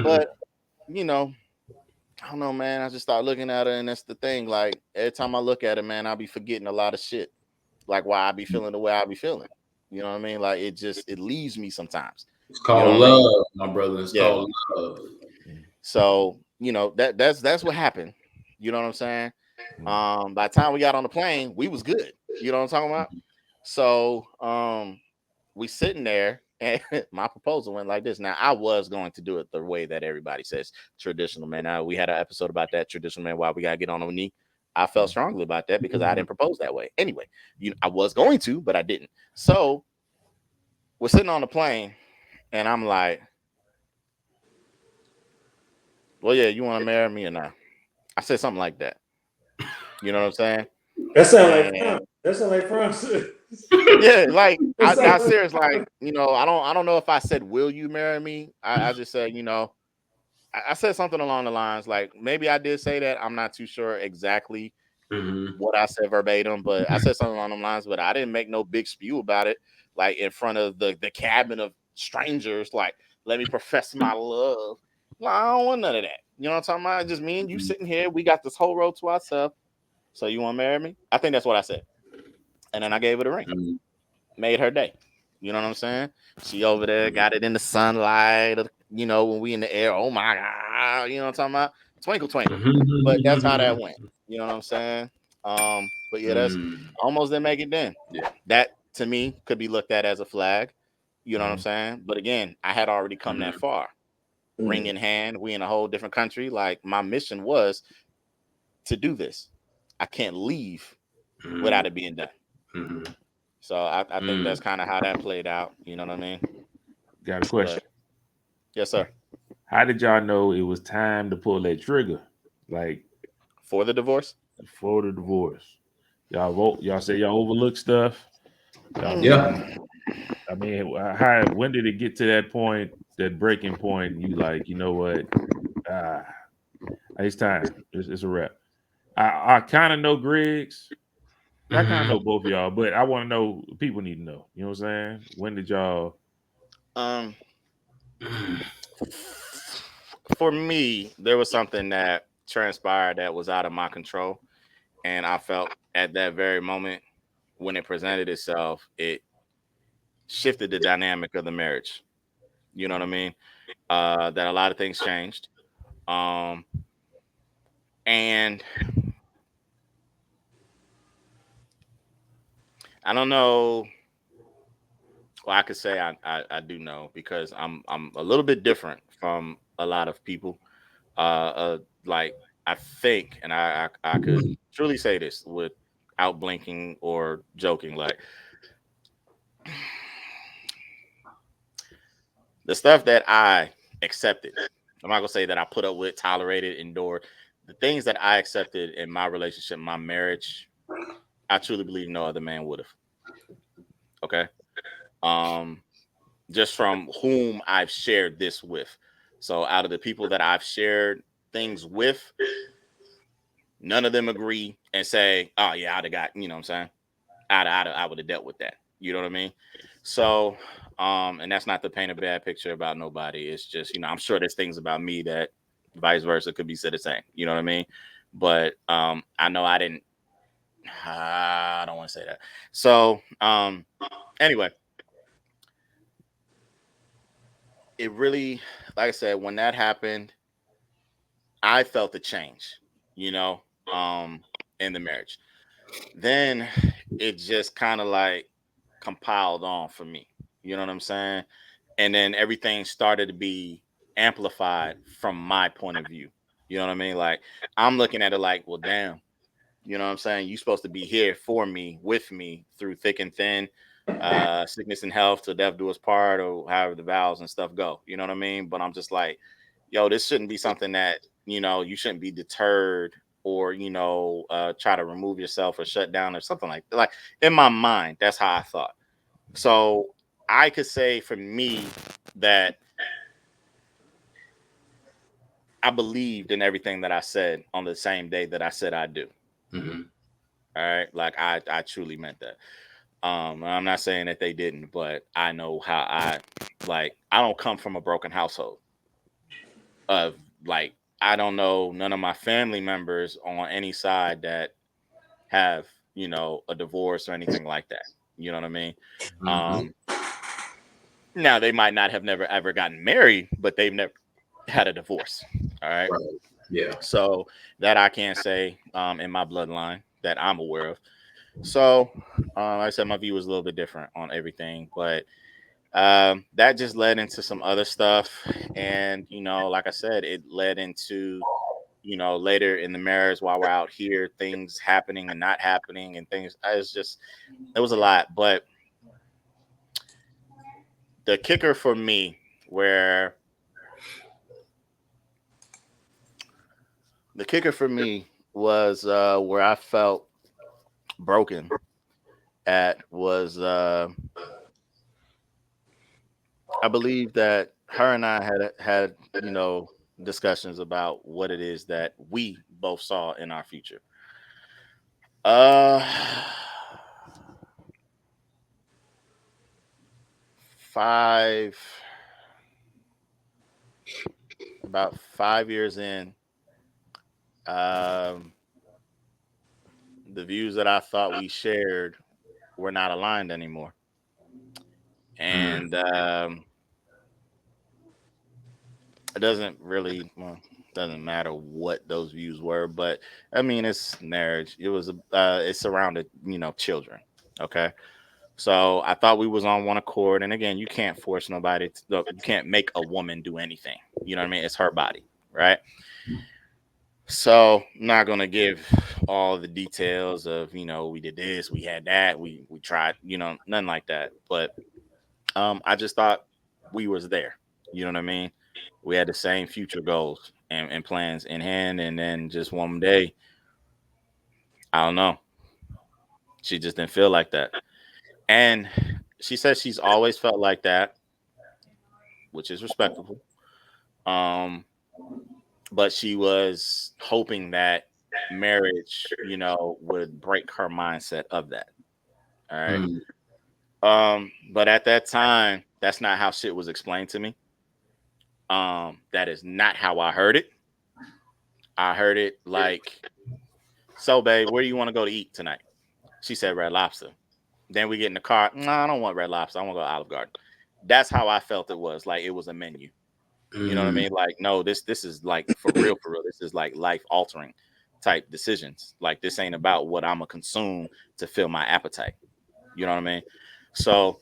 But I don't know, man. I just start looking at her, and that's the thing. Like every time I look at her, man, I'll be forgetting a lot of shit. Like why I be feeling the way I be feeling. You know what I mean? Like it leaves me sometimes. It's called love, my brother. It's called love. So that's what happened. You know what I'm saying? By the time we got on the plane, we was good. You know what I'm talking about? So we sitting there, and my proposal went like this. Now I was going to do it the way that everybody says traditional man. We had an episode about that traditional man. Why we gotta get on a knee. I felt strongly about that because I didn't propose that way. Anyway, I was going to, but I didn't. So we're sitting on the plane, and I'm like, well, yeah, you want to marry me or not? I said something like that. You know what I'm saying? That sound like And France. That sound like France. yeah, like That sound I like- serious, like, you know, I don't know if I said, will you marry me? I just said, you know, I said something along the lines like, maybe I did say that. I'm not too sure exactly what I said verbatim, but I said something along those lines, but I didn't make no big spew about it, like in front of the cabin of strangers, like, let me profess my love. Like, I don't want none of that. You know what I'm talking about? Just me and you sitting here. We got this whole road to ourselves. So you want to marry me? I think that's what I said. And then I gave her the ring. Made her day. You know what I'm saying? She over there got it in the sunlight, you know, when we in the air. Oh my God. You know what I'm talking about? Twinkle, twinkle. But that's how that went. You know what I'm saying? But yeah, that's almost didn't make it then. Yeah. That to me could be looked at as a flag. You know what I'm saying? But again, I had already come that far. Ring in hand, we in a whole different country. Like, my mission was to do this. I can't leave without it being done. So I think that's kind of how that played out. You know what I mean? Got a question. But, yes, sir. How did y'all know it was time to pull that trigger? Like, For the divorce? for the divorce. Y'all vote. Y'all say y'all overlook stuff. Yeah. I mean, when did it get to that point, that breaking point? And you like, you know what? It's time. It's a wrap. I kind of know Griggs. I kind of know both of y'all, but I want to know. People need to know. You know what I'm saying? When did y'all? For me, there was something that transpired that was out of my control, and I felt at that very moment when it presented itself, it shifted the dynamic of the marriage. You know what I mean? That a lot of things changed. And I don't know. Well, I could say I do know, because I'm a little bit different from a lot of people. Like, I think, and I could truly say this without blinking or joking, like, the stuff that I accepted, I'm not gonna say that I put up with, tolerated, endured. The things that I accepted in my relationship, my marriage, I truly believe no other man would have. Okay. Just from whom I've shared this with. So out of the people that I've shared things with, none of them agree and say, oh yeah, I'd have got, you know what I'm saying? I would have dealt with that. You know what I mean? So, and that's not to paint a bad picture about nobody. It's just, you know, I'm sure there's things about me that vice versa could be said the same. You know what I mean? But I know I don't want to say that. So anyway, it really, like I said, when that happened, I felt the change, you know, in the marriage. Then it just kind of like compiled on for me. You know what I'm saying? And then everything started to be amplified from my point of view. You know what I mean? Like, I'm looking at it like, well, damn, you know what I'm saying? You're supposed to be here for me, with me through thick and thin, sickness and health till death do us part, or however the vows and stuff go. You know what I mean? But I'm just like, yo, this shouldn't be something that, you know, you shouldn't be deterred, or, you know, try to remove yourself or shut down or something like that. Like, in my mind, that's how I thought. So I could say for me that I believed in everything that I said on the same day that I said I do. All right. Like, I truly meant that. I'm not saying that they didn't, but I know how I don't come from a broken household. Of like, I don't know none of my family members on any side that have, you know, a divorce or anything like that. You know what I mean? Now they might not have never ever gotten married, but they've never had a divorce. All right. Yeah. So that I can't say in my bloodline that I'm aware of. So like I said, my view was a little bit different on everything, but that just led into some other stuff. And, you know, like I said, it led into, you know, later in the marriage, while we're out here, things happening and not happening and things. It was a lot. But the kicker for me, where was where I felt broken at was I believe that her and I had discussions about what it is that we both saw in our future. Uh, five about 5 years in, um, the views that I thought we shared were not aligned anymore, and it doesn't matter what those views were, but I mean it's marriage. It surrounded children. Okay, so I thought we was on one accord, and again, you can't force nobody. You can't make a woman do anything. You know what I mean? It's her body, right? So I'm not gonna give all the details of we did this, we had that, we tried, nothing like that. But I just thought we was there. You know what I mean? We had the same future goals and plans in hand, and then just one day, I don't know, she just didn't feel like that. And she says she's always felt like that, which is respectable. Um, but she was hoping that marriage, would break her mindset of that. All right. But at that time, that's not how shit was explained to me. That is not how I heard it. I heard it like, so babe, where do you want to go to eat tonight? She said Red Lobster. Then we get in the car. No, I don't want Red Lobster. I want to go to Olive Garden. That's how I felt it was. Like it was a menu. You know what I mean? Like, no, this is like for real, for real. This is like life altering type decisions. Like this ain't about what I'm gonna consume to fill my appetite. You know what I mean? So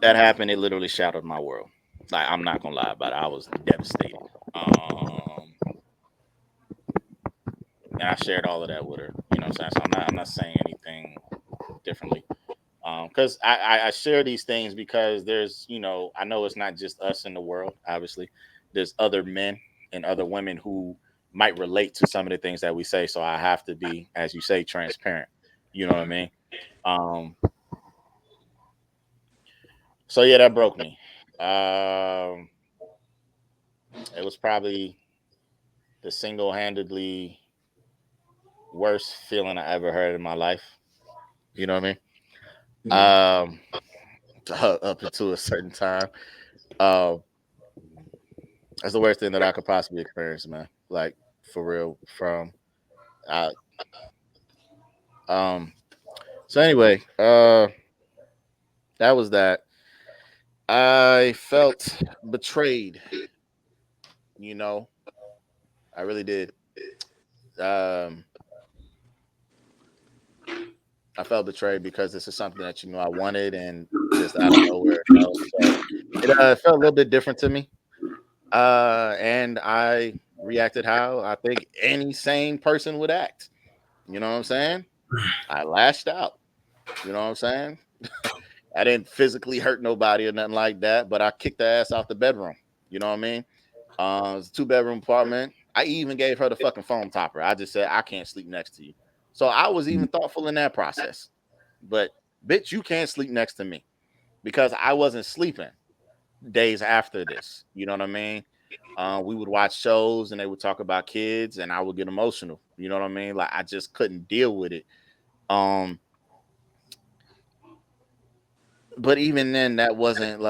that happened. It literally shattered my world. Like I'm not gonna lie about it. I was devastated. And I shared all of that with her. You know what I'm saying? So I'm not saying anything differently. Because I share these things because there's, I know it's not just us in the world, obviously. There's other men and other women who might relate to some of the things that we say. So I have to be, as you say, transparent. You know what I mean? Um, so yeah, that broke me. It was probably the single-handedly worst feeling I ever heard in my life. You know what I mean? Up until a certain time. That's the worst thing that I could possibly experience, man. Like for real. Uh, um. So anyway, that was that. I felt betrayed. You know, I really did. Um, I felt betrayed because this is something that I wanted, and just out of nowhere, no. So it felt a little bit different to me. And I reacted how I think any sane person would act. You know what I'm saying? I lashed out. You know what I'm saying? I didn't physically hurt nobody or nothing like that, but I kicked the ass out the bedroom. You know what I mean? It's a 2-bedroom apartment. I even gave her the fucking foam topper. I just said, I can't sleep next to you. So I was even thoughtful in that process. But bitch, you can't sleep next to me because I wasn't sleeping days after this. You know what I mean? We would watch shows and they would talk about kids and I would get emotional. You know what I mean? Like I just couldn't deal with it. Um, but even then, that wasn't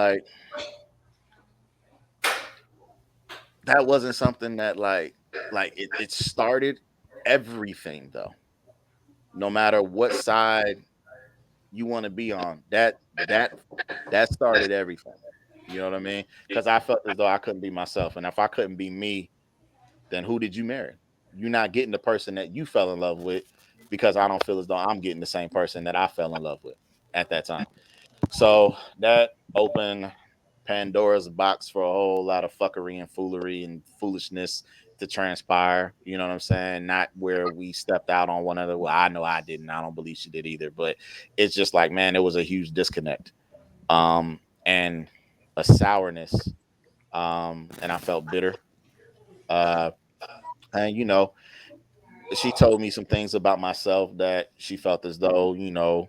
something that it started everything though. No matter what side you want to be on, that started everything. You know what I mean? Because I felt as though I couldn't be myself, and if I couldn't be me, then who did you marry? You're not getting the person that you fell in love with because I don't feel as though I'm getting the same person that I fell in love with at that time. So that opened Pandora's box for a whole lot of fuckery and foolery and foolishness to transpire. You know what I'm saying? Not where we stepped out on one another. Well, I know I didn't. I don't believe she did either. But it's just like, man, it was a huge disconnect. And a sourness. And I felt bitter. And she told me some things about myself that she felt as though,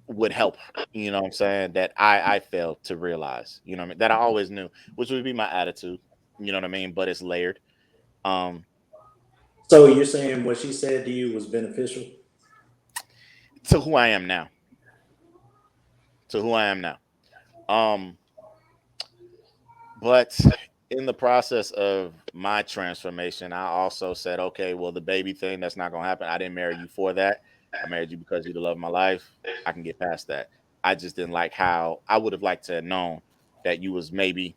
would help, what I'm saying, that I failed to realize, what I mean, that I always knew, which would be my attitude, what I mean, but it's layered. Um, So you're saying what she said to you was beneficial? to who I am now. To who I am now. Um, but in the process of my transformation, I also said, okay, well, the baby thing, that's not gonna happen. I didn't marry you for that. I married you because you're the love of my life. I can get past that. I just didn't like how I would have liked to have known that you was maybe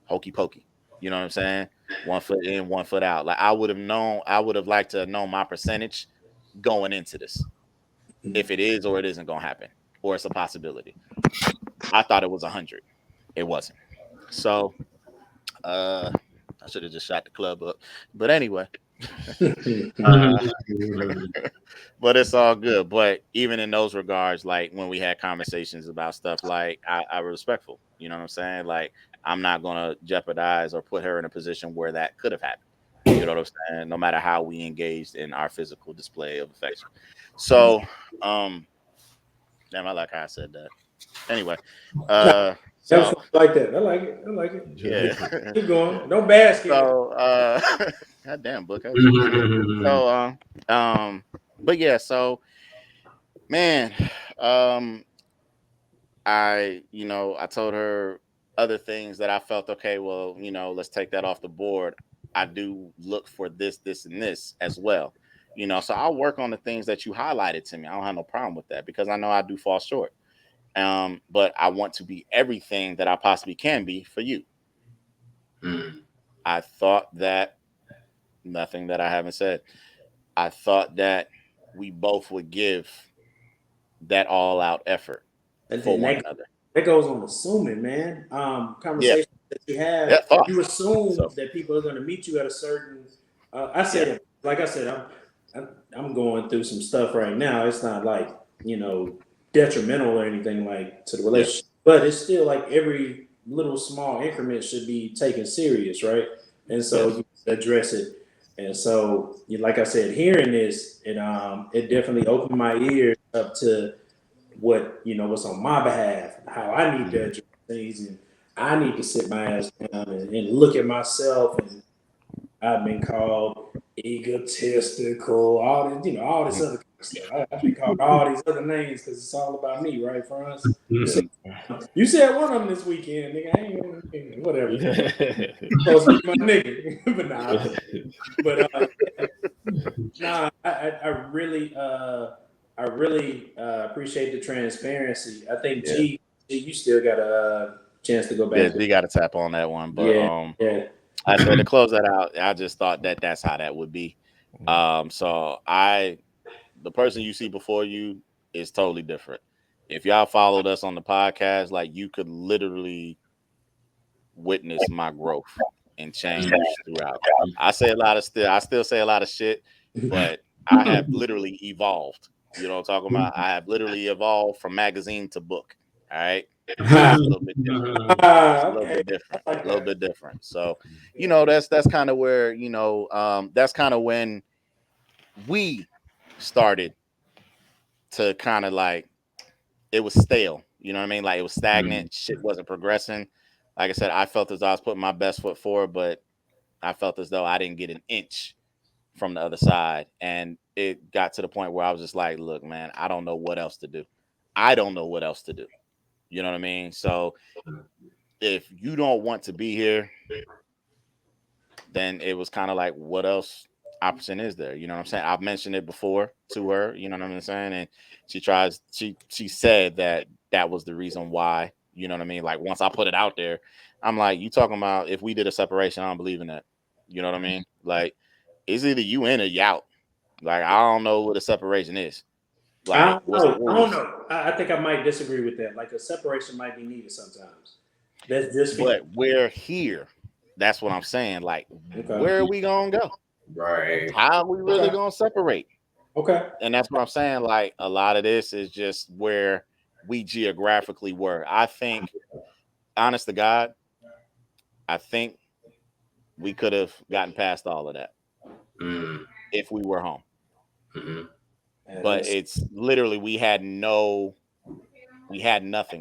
hokey pokey. You know what I'm saying? 1 foot in, 1 foot out. Like I would have liked to have known my percentage going into this. If it is or it isn't gonna happen, or it's a possibility. I thought it was 100. It wasn't. So I should have just shot the club up. But anyway. uh but it's all good. But even in those regards, like when we had conversations about stuff, like I was respectful. You know what I'm saying? Like I'm not gonna jeopardize or put her in a position where that could have happened. You know what I'm saying? No matter how we engaged in our physical display of affection. So, damn, I like how I said that. Anyway, so Like that. I like it. I like it. yeah. Keep going. No basket. So, god damn, book. So, but yeah, so man, um, I told her other things that I felt okay. Well, let's take that off the board. I do look for this, this, and this as well. So I'll work on the things that you highlighted to me. I don't have no problem with that because I know I do fall short. But I want to be everything that I possibly can be for you. I thought that nothing that I haven't said. I thought that we both would give that all out effort And for then one another. that goes on assuming, man. Yeah. Conversations that you have, Yeah, thought. you assume So that people are going to meet you at a certain. I said, yeah. like I said, I'm going through some stuff right now. It's not like detrimental or anything like to the Yeah. relationship, but it's still like every little small increment should be taken serious, right? And so Yes. you address it. And so, like I said, hearing this, it definitely opened my ears up to what's on my behalf, how I need to address things, and I need to sit my ass down and look at myself. And I've been called egotistical, all this other kind of stuff. I've been called all these other names because it's all about me, right, Franz? You said one of them this weekend, nigga. I ain't whatever. Supposed to be my nigga, but nah. But nah, I really appreciate the transparency. I think Yeah. G, you still got a chance to go Yeah, back. we got to tap on that one. But Yeah. I said to close that out, I just thought that that's how that would be. So the person you see before you is totally different. If y'all followed us on the podcast, like you could literally witness my growth and change throughout. I still say a lot of shit, but I have literally evolved. You know what I'm talking about? I have literally evolved from magazine to book. All right. It's a little bit different. It's a little Okay. bit different. A little bit different. So, that's kind of where, that's kind of when we started to kind of like it was stale. You know what I mean? Like it was stagnant. Shit wasn't progressing. Like I said, I felt as though I was putting my best foot forward, but I felt as though I didn't get an inch from the other side. And it got to the point where I was just like, look, man, I don't know what else to do. I don't know what else to do. You know what I mean? So if you don't want to be here, then it was kind of like, what else option is there? You know what I'm saying? I've mentioned it before to her, you know what I'm saying? And she said that was the reason why, you know what I mean? Like once I put it out there, I'm like, you talking about if we did a separation, I don't believe in that. You know what I mean? Like it's either you in or you out. Like I don't know what a separation is. Like what's the I don't rules? know. I think I might disagree with that. Like a separation might be needed sometimes. That's just me. But we're here. That's what I'm saying. Like, where are we gonna go? Right. How are we really gonna separate? Okay. And that's what I'm saying. Like, a lot of this is just where we geographically were. I think, honest to God, I think we could have gotten past all of that if we were home. But it's literally we had nothing,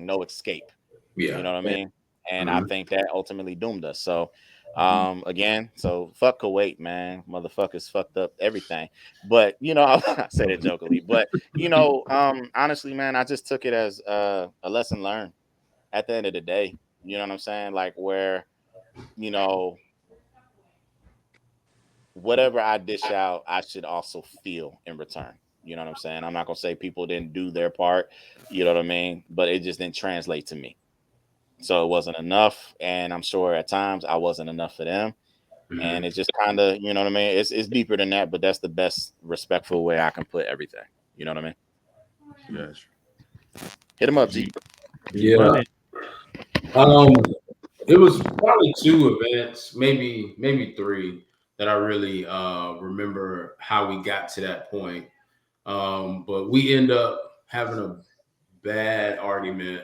no escape. Yeah. You know what I mean? And I think that ultimately doomed us. So again, so fuck Kuwait, man. Motherfuckers fucked up everything. But you know, I say that jokingly, but you know, honestly, man, I just took it as a lesson learned at the end of the day. You know what I'm saying? Like where, you know, whatever I dish out, I should also feel in return. You know what I'm saying? I'm not gonna say people didn't do their part, you know what I mean? But it just didn't translate to me. So it wasn't enough. And I'm sure at times I wasn't enough for them. And it's just kind of, you know what I mean? It's deeper than that, but that's the best respectful way I can put everything. You know what I mean? Yes. Hit him up, G. Yeah. It was probably 2 events, maybe 3 that I really remember how we got to that point. But we end up having a bad argument,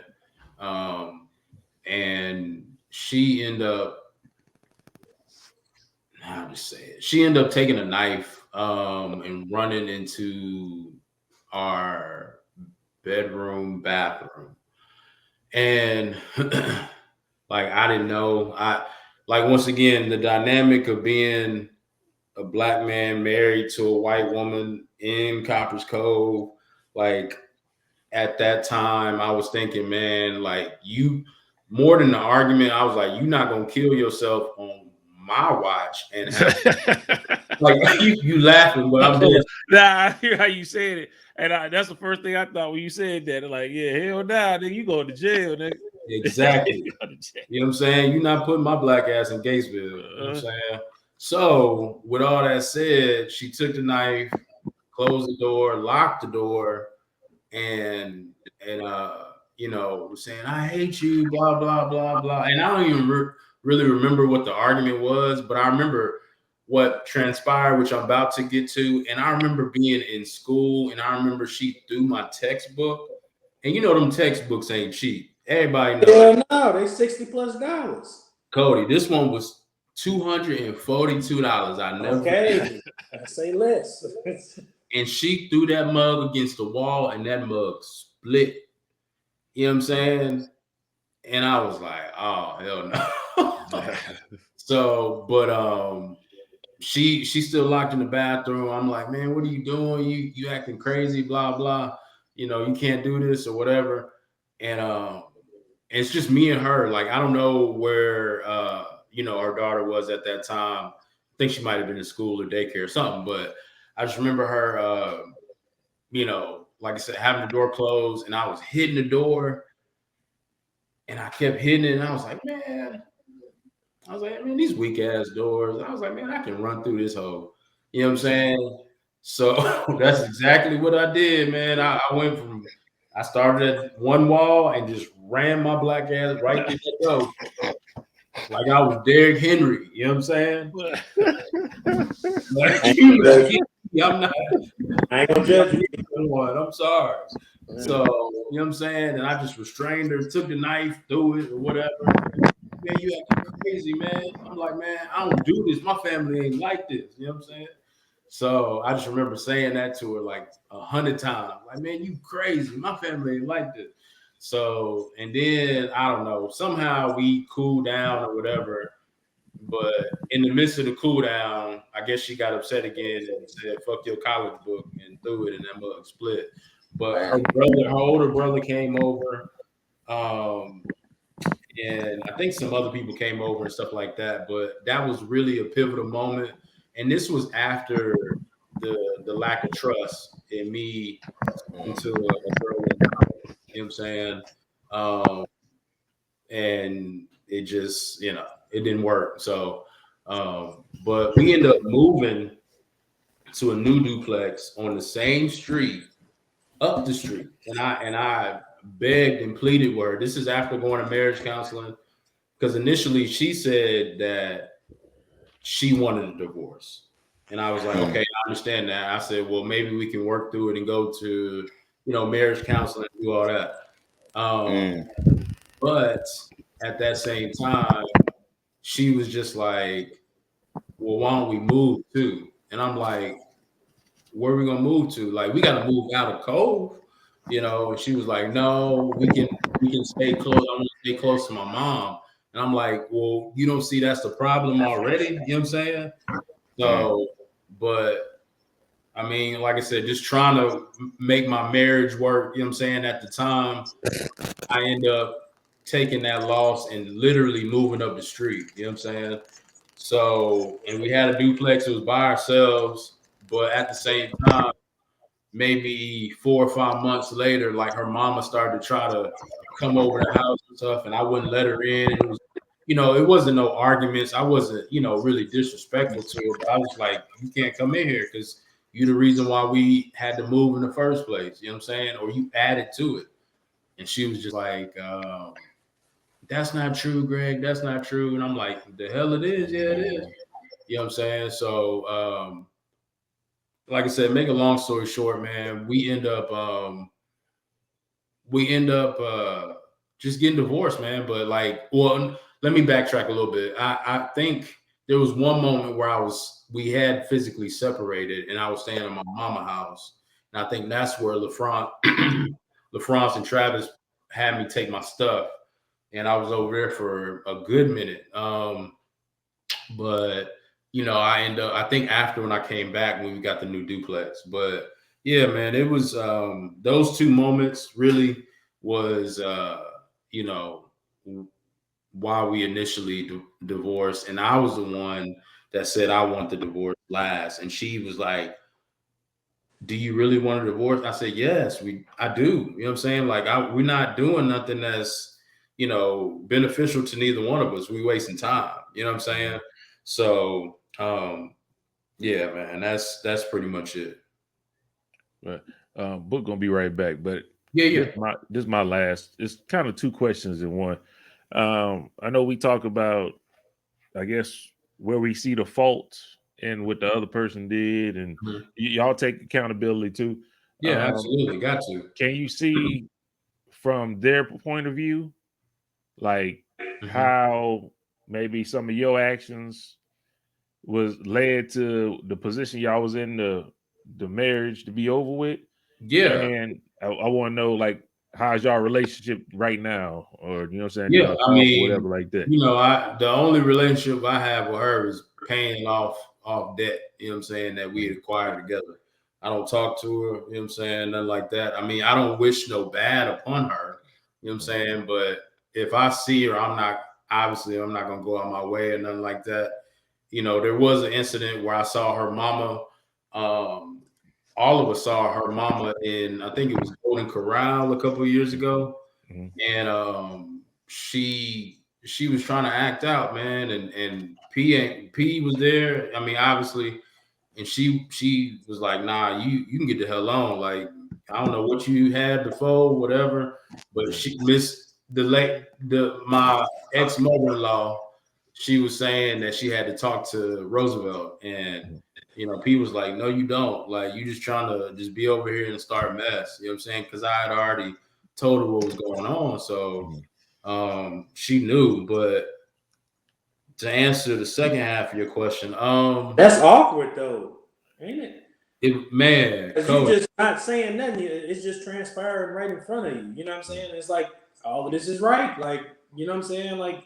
and she ended up, how to say it? She ended up taking a knife and running into our bathroom, and like I didn't know. Once again, the dynamic of being a black man married to a white woman in Copper's Cove, like at that time, I was thinking, man, like you, more than the argument, I was like, you're not gonna kill yourself on my watch and have like you laughing, but I'm doing. Nah, I hear how you said it, and that's the first thing I thought when you said that. Like, yeah, hell nah, nigga, you going to jail, nigga. Exactly. You know what I'm saying? You're not putting my black ass in Gatesville. You know what I'm saying? So with all that said, she took the knife, closed the door, locked the door, and you know, was saying, I hate you, blah, blah, blah, blah. And I don't even really remember what the argument was, but I remember what transpired, which I'm about to get to. And I remember being in school, and I remember she threw my textbook. And you know them textbooks ain't cheap. Everybody knows. Hell no, they $60+. Cody, this one was $242. I never. Okay, I say less. And she threw that mug against the wall, and that mug split. You know what I'm saying? And I was like, oh hell no. So, but she still locked in the bathroom. I'm like, man, what are you doing? You acting crazy, blah, blah. You know, you can't do this or whatever. And it's just me and her. Like, I don't know where you know, our daughter was at that time. I think she might have been in school or daycare or something, but I just remember her you know, like I said, having the door closed, and I was hitting the door, and I kept hitting it, and I was like, man, these weak ass doors. I was like, man, I can run through this hole. You know what I'm saying? So that's exactly what I did, man. I started at one wall and just ran my black ass right through that door. Like I was Derrick Henry, you know what I'm saying? I'm not. I ain't gonna judge you. I'm sorry. So, you know what I'm saying? And I just restrained her, took the knife, threw it, or whatever. Man, you acting crazy, man. I'm like, man, I don't do this. My family ain't like this. You know what I'm saying? So I just remember saying that to her like 100 times. Like, man, you crazy. My family ain't like this. So, and then I don't know, somehow we cooled down or whatever. But in the midst of the cool down, I guess she got upset again and said, fuck your college book, and threw it, and that mug split. But her older brother came over. And I think some other people came over and stuff like that. But that was really a pivotal moment. And this was after the lack of trust in me into a girl. You know what I'm saying? And it just, you know, it didn't work. So, but we ended up moving to a new duplex on the same street, up the street. And I begged and pleaded with her. This is after going to marriage counseling, because initially she said that she wanted a divorce. And I was like, okay, I understand that. I said, well, maybe we can work through it and go to, you know, marriage counseling and do all that. But at that same time, she was just like, well, why don't we move too? And I'm like, where are we gonna move to? Like, we gotta move out of Cove, you know. And she was like, no, we can stay close. I want to stay close to my mom. And I'm like, well, you don't see that's the problem already? You know what I'm saying? So, but I mean, like I said, just trying to make my marriage work, you know what I'm saying? At the time, I end up taking that loss and literally moving up the street, you know what I'm saying? So, and we had a duplex, it was by ourselves, but at the same time, maybe 4 or 5 months later, like her mama started to try to come over the house and stuff, and I wouldn't let her in. And it was, you know, it wasn't no arguments. I wasn't, you know, really disrespectful to her, but I was like, you can't come in here because you're the reason why we had to move in the first place. You know what I'm saying? Or you added to it. And she was just like, that's not true, Greg. That's not true. And I'm like, the hell it is. Yeah, it is. You know what I'm saying? So, like I said, make a long story short, man, we end up just getting divorced, man. But like, well, let me backtrack a little bit. I think there was one moment where we had physically separated, and I was staying in my mama house, and I think that's where LaFrance and Travis had me take my stuff, and I was over there for a good minute. But you know, I think after when I came back when we got the new duplex. But yeah, man, it was those two moments really was you know, why we initially divorced. And I was the one that said I want the divorce last. And she was like, do you really want a divorce? I said, yes, I do. You know what I'm saying? Like we're not doing nothing that's, you know, beneficial to neither one of us. We wasting time. You know what I'm saying? So yeah, man, that's pretty much it. But Book gonna be right back. But yeah. This is my last. It's kind of two questions in one. I know we talk about, I guess, where we see the fault and what the other person did, and y'all take accountability too. Yeah, absolutely, got to. Can you see from their point of view, like how maybe some of your actions was led to the position y'all was in, the marriage to be over with? Yeah. And I want to know, like, how's y'all relationship right now? Or, you know what I'm saying? Yeah, I mean, whatever like that. You know, the only relationship I have with her is paying off debt, you know what I'm saying, that we had acquired together. I don't talk to her, you know what I'm saying, nothing like that. I mean, I don't wish no bad upon her, you know what I'm saying? But if I see her, I'm not going to go out my way or nothing like that. You know, there was an incident where I saw her mama. All of us saw her mama in, I think it was Golden Corral a couple of years ago. And she was trying to act out, man. And P was there. I mean, obviously, and she was like, nah, you can get the hell on. Like, I don't know what you had before, whatever. But she missed my ex mother-in-law. She was saying that she had to talk to Roosevelt, and you know, P was like, no, you don't. Like, you just trying to just be over here and start a mess. You know what I'm saying? Because I had already told her what was going on, so she knew. But to answer the second half of your question, that's awkward though, ain't it? Man, because you just not saying nothing. It's just transpiring right in front of you. You know what I'm saying? It's like all of this is right. Like, you know what I'm saying? Like,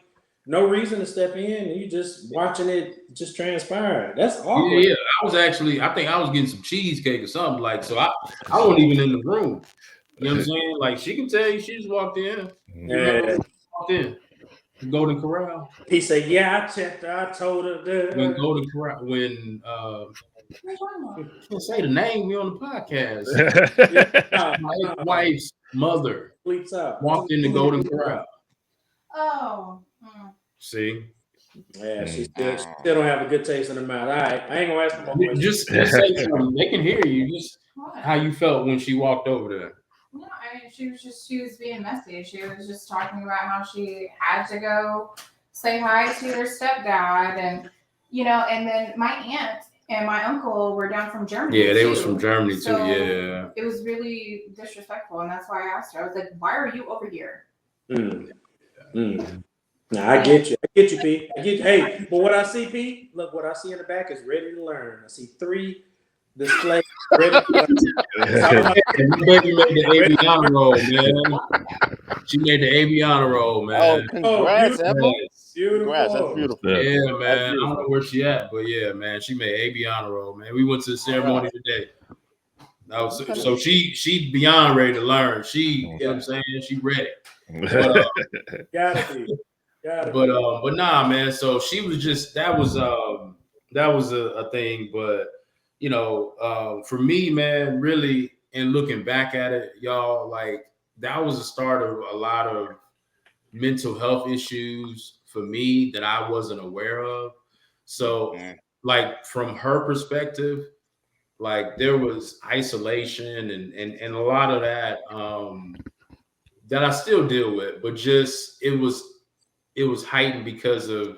no reason to step in, and you just watching it just transpire. That's awkward. Yeah, I think I was getting some cheesecake or something. Like, so I wasn't even in the room. You know what I'm saying? Like, she can tell you she just walked in. Yeah. Walked in. Golden Corral. He said, yeah, I checked her. I told her. When Golden Corral, when I can't say the name, we on the podcast. My ex-wife's mother walked in the Golden Corral. Oh. See? Yeah, she still don't have a good taste in her mouth. All right, I ain't gonna ask no more questions. Just say something. They can hear you. Just how you felt when she walked over there. No, I mean, she was being messy. She was just talking about how she had to go say hi to her stepdad, and you know, and then my aunt and my uncle were down from Germany. Yeah, they was from Germany too. So yeah, it was really disrespectful, and that's why I asked her. I was like, "Why are you over here?" Nah, I get you. I get you, P. I get you. Hey, but what I see, P, look, what I see in the back is ready to learn. I see 3 displays ready to learn. And my baby made the AB honor roll, man. She made the AB honor roll, Oh, man. congrats, beautiful. Emma. Congrats, that's Beautiful. beautiful. Yeah, That's man. I don't beautiful. know where she at, but yeah, man. She made AB honor roll, man. We went to the ceremony today. That was, so she beyond ready to learn. She, you know what I'm saying? She ready. But Gotta be. but nah, man. So she was just that was a thing. But you know, for me, man, really, and looking back at it, y'all, like that was the start of a lot of mental health issues for me that I wasn't aware of. So, like from her perspective, like there was isolation and a lot of that that I still deal with, but just it was heightened because of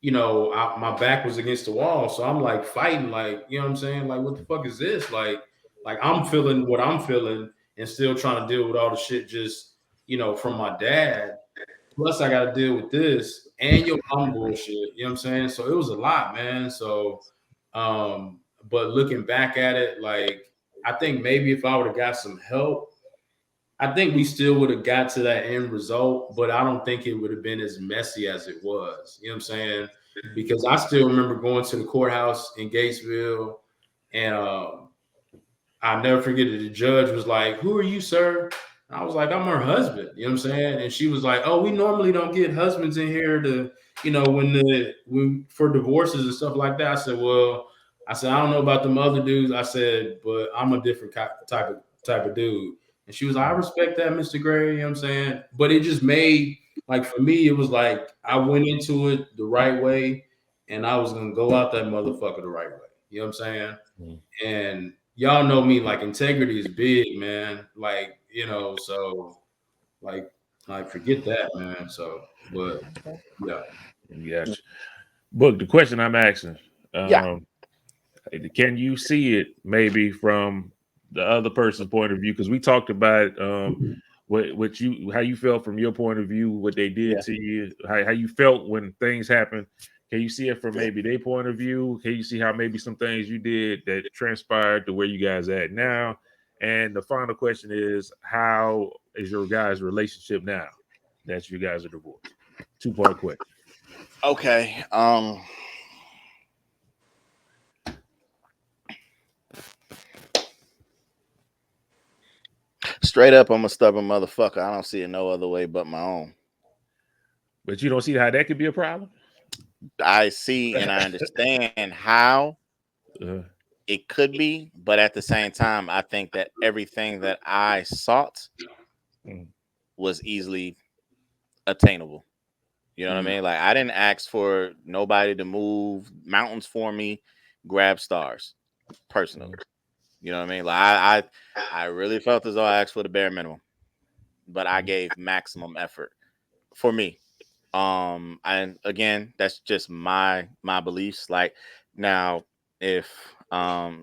my back was against the wall, so I'm like fighting, like you know what I'm saying, like what the fuck is this, like I'm feeling what I'm feeling and still trying to deal with all the shit just from my dad. Plus, I got to deal with this and your mom bullshit. You know what I'm saying? So it was a lot, man. So, but looking back at it, like I think maybe if I would have got some help, I think we still would have got to that end result. But I don't think it would have been as messy as it was. You know what I'm saying? Because I still remember going to the courthouse in Gatesville, and I'll never forget it. The judge was like, "Who are you, sir?" I was like, "I'm her husband." You know what I'm saying? And she was like, "Oh, we normally don't get husbands in here to, when for divorces and stuff like that." I said, "Well," I said, "I don't know about them other dudes." I said, "But I'm a different type of dude." And she was like, "I respect that, Mr. Gray." You know what I'm saying? But it just made, like, for me, it was like I went into it the right way, and I was gonna go out that motherfucker the right way. You know what I'm saying? And y'all know me, like integrity is big, man. Like, so like forget that, man. So, but yeah. Gotcha. Book, the question I'm asking, Yeah. can you see it maybe from the other person's point of view? Because we talked about how you felt from your point of view, what they did to you, how you felt when things happened. Can you see it from maybe their point of view? Can you see how maybe some things you did that transpired to where you guys at now? And the final question is, how is your guys' relationship now that you guys are divorced? 2-part question. Okay. Straight up, I'm a stubborn motherfucker. I don't see it no other way but my own. But you don't see how that could be a problem? I see and I understand how it could be, but at the same time, I think that everything that I sought was easily attainable. You know what I mean? Like I didn't ask for nobody to move mountains for me, grab stars, personally. You know what I mean? Like I really felt as though I asked for the bare minimum, but I gave maximum effort for me. And again, that's just my beliefs. Like now, if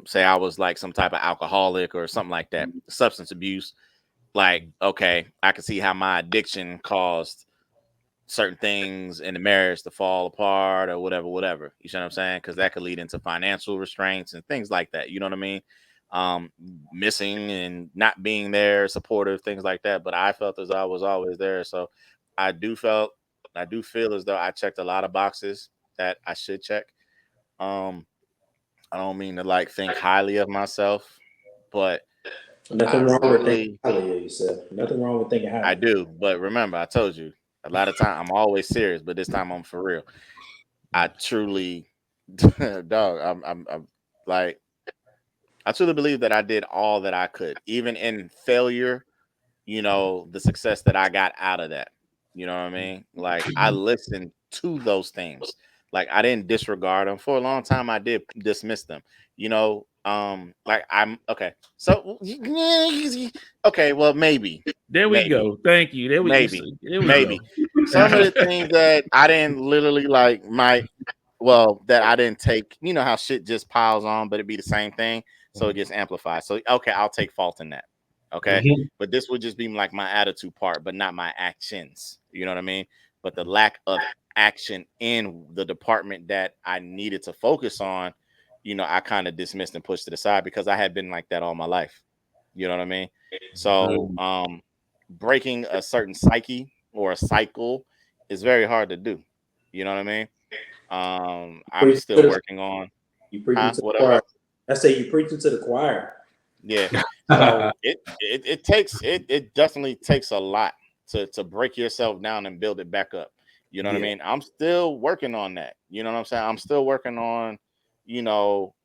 say I was like some type of alcoholic or something like that, substance abuse, like okay, I can see how my addiction caused certain things in the marriage to fall apart or whatever. You know what I'm saying? Because that could lead into financial restraints and things like that. You know what I mean? Missing and not being there, supportive, things like that. But I felt as I was always there. So I do feel as though I checked a lot of boxes that I should check. I don't mean to like think highly of myself, but Nothing wrong with thinking highly of yourself. Nothing wrong with thinking highly. I do. But remember, I told you a lot of time I'm always serious, but this time I'm for real. I truly, dog. I'm like, I truly believe that I did all that I could, even in failure. The success that I got out of that. You know what I mean? Like I listened to those things. Like I didn't disregard them. For a long time I did dismiss them. Like I'm okay. So okay, well maybe. There we go. Thank you. There we maybe. Some of the things that I didn't literally like that I didn't take, how shit just piles on, but it'd be the same thing. So it gets amplified. So okay, I'll take fault in that. Okay. But this would just be like my attitude part, but not my actions. You know what I mean? but the lack of action in the department that I needed to focus on, I kind of dismissed and pushed to the side because I had been like that all my life. You know what I mean? So breaking a certain psyche or a cycle is very hard to do. You know what I mean? I'm still working on. You preaching to the What choir. up? I say you preaching to the choir. Yeah. So it definitely takes a lot to break yourself down and build it back up. You know what I mean? I'm still working on that. You know what I'm saying? I'm still working on,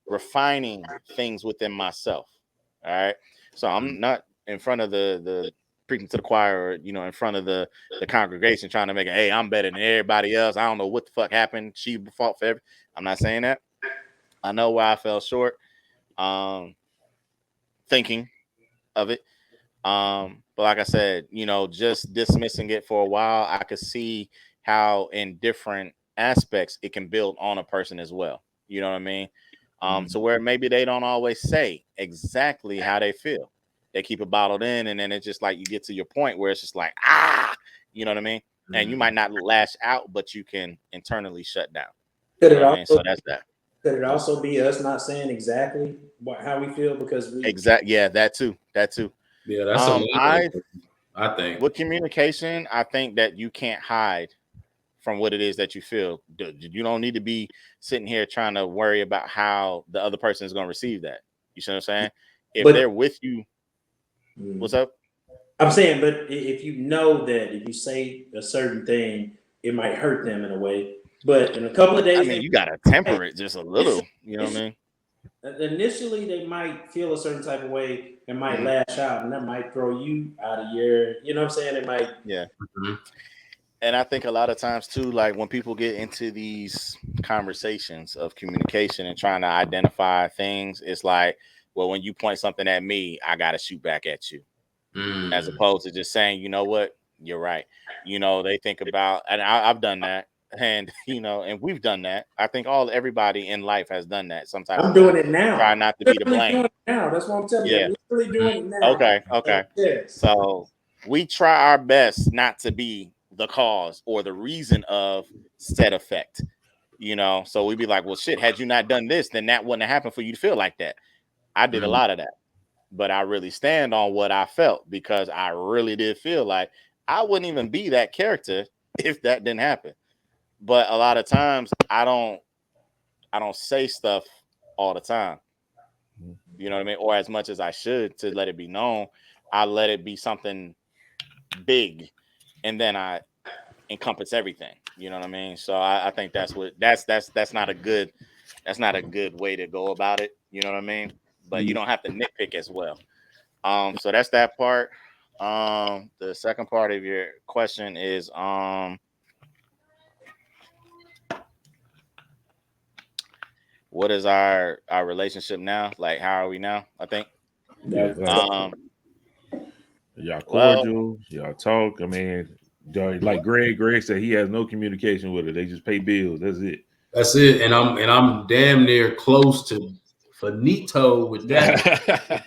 refining things within myself. All right. So I'm not in front of the preaching to the choir, or, in front of the congregation trying to make it, hey, I'm better than everybody else. I don't know what the fuck happened. She fought for everything. I'm not saying that. I know where I fell short. Thinking of it. But like I said, just dismissing it for a while, I could see how in different aspects it can build on a person as well. You know what I mean? So where maybe they don't always say exactly how they feel. They keep it bottled in, and then it's just like you get to your point where it's just like, you know what I mean? And you might not lash out, but you can internally shut down. Could You it know what I mean? also So that's that. could it also be us not saying exactly how we feel because we Yeah, that too. Yeah, that's I think. With communication, I think that you can't hide from what it is that you feel. You don't need to be sitting here trying to worry about how the other person is going to receive that. You see what I'm saying? If they're with you, what's up? I'm saying, but if you know that if you say a certain thing, it might hurt them in a way. But in a couple of days, I mean, you got to temper it just a little. You know what I mean? Initially, they might feel a certain type of way and might lash out, and that might throw you out of your. You know what I'm saying? It might. Yeah. And I think a lot of times too, like when people get into these conversations of communication and trying to identify things, it's like, well, when you point something at me, I got to shoot back at you. As opposed to just saying, you know what, you're right. They think about, and I've done that, and and we've done that. I think everybody in life has done that. Sometimes I'm doing it now. Try not to be to blame. Doing it now. That's what I'm telling you. I'm literally doing it now. Okay. Yes. So we try our best not to be the cause or the reason of said effect. So we'd be like, well, shit, had you not done this, then that wouldn't have happened for you to feel like that. I did a lot of that. But I really stand on what I felt because I really did feel like I wouldn't even be that character if that didn't happen. But a lot of times I don't say stuff all the time. You know what I mean? Or as much as I should to let it be known. I let it be something big and then I encompass everything. You know what I mean? So I think that's not a good way to go about it. You know what I mean? But you don't have to nitpick as well. So that's that part. The second part of your question is what is our relationship now? Like how are we now? I think. Y'all cordial, y'all talk. I mean, like Greg said, he has no communication with her. They just pay bills. That's it. And I'm damn near close to finito with that.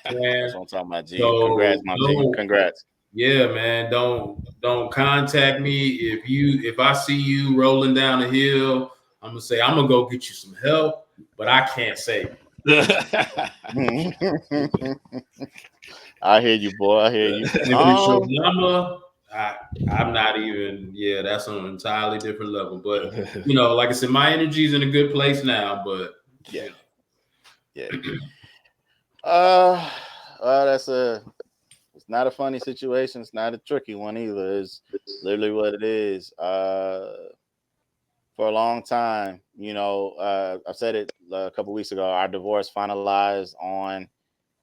That's what I'm talking about, G. So congrats, my G. Congrats. Yeah, man. Don't contact me if I see you rolling down the hill. I'm gonna say I'm gonna go get you some help, but I can't say. I hear you, boy. I hear you. If it's your mama, I'm not even. Yeah, that's on an entirely different level. But like I said, my energy's in a good place now. But yeah. It's not a funny situation. It's not a tricky one either. It's literally what it is. For a long time, I said it a couple weeks ago. Our divorce finalized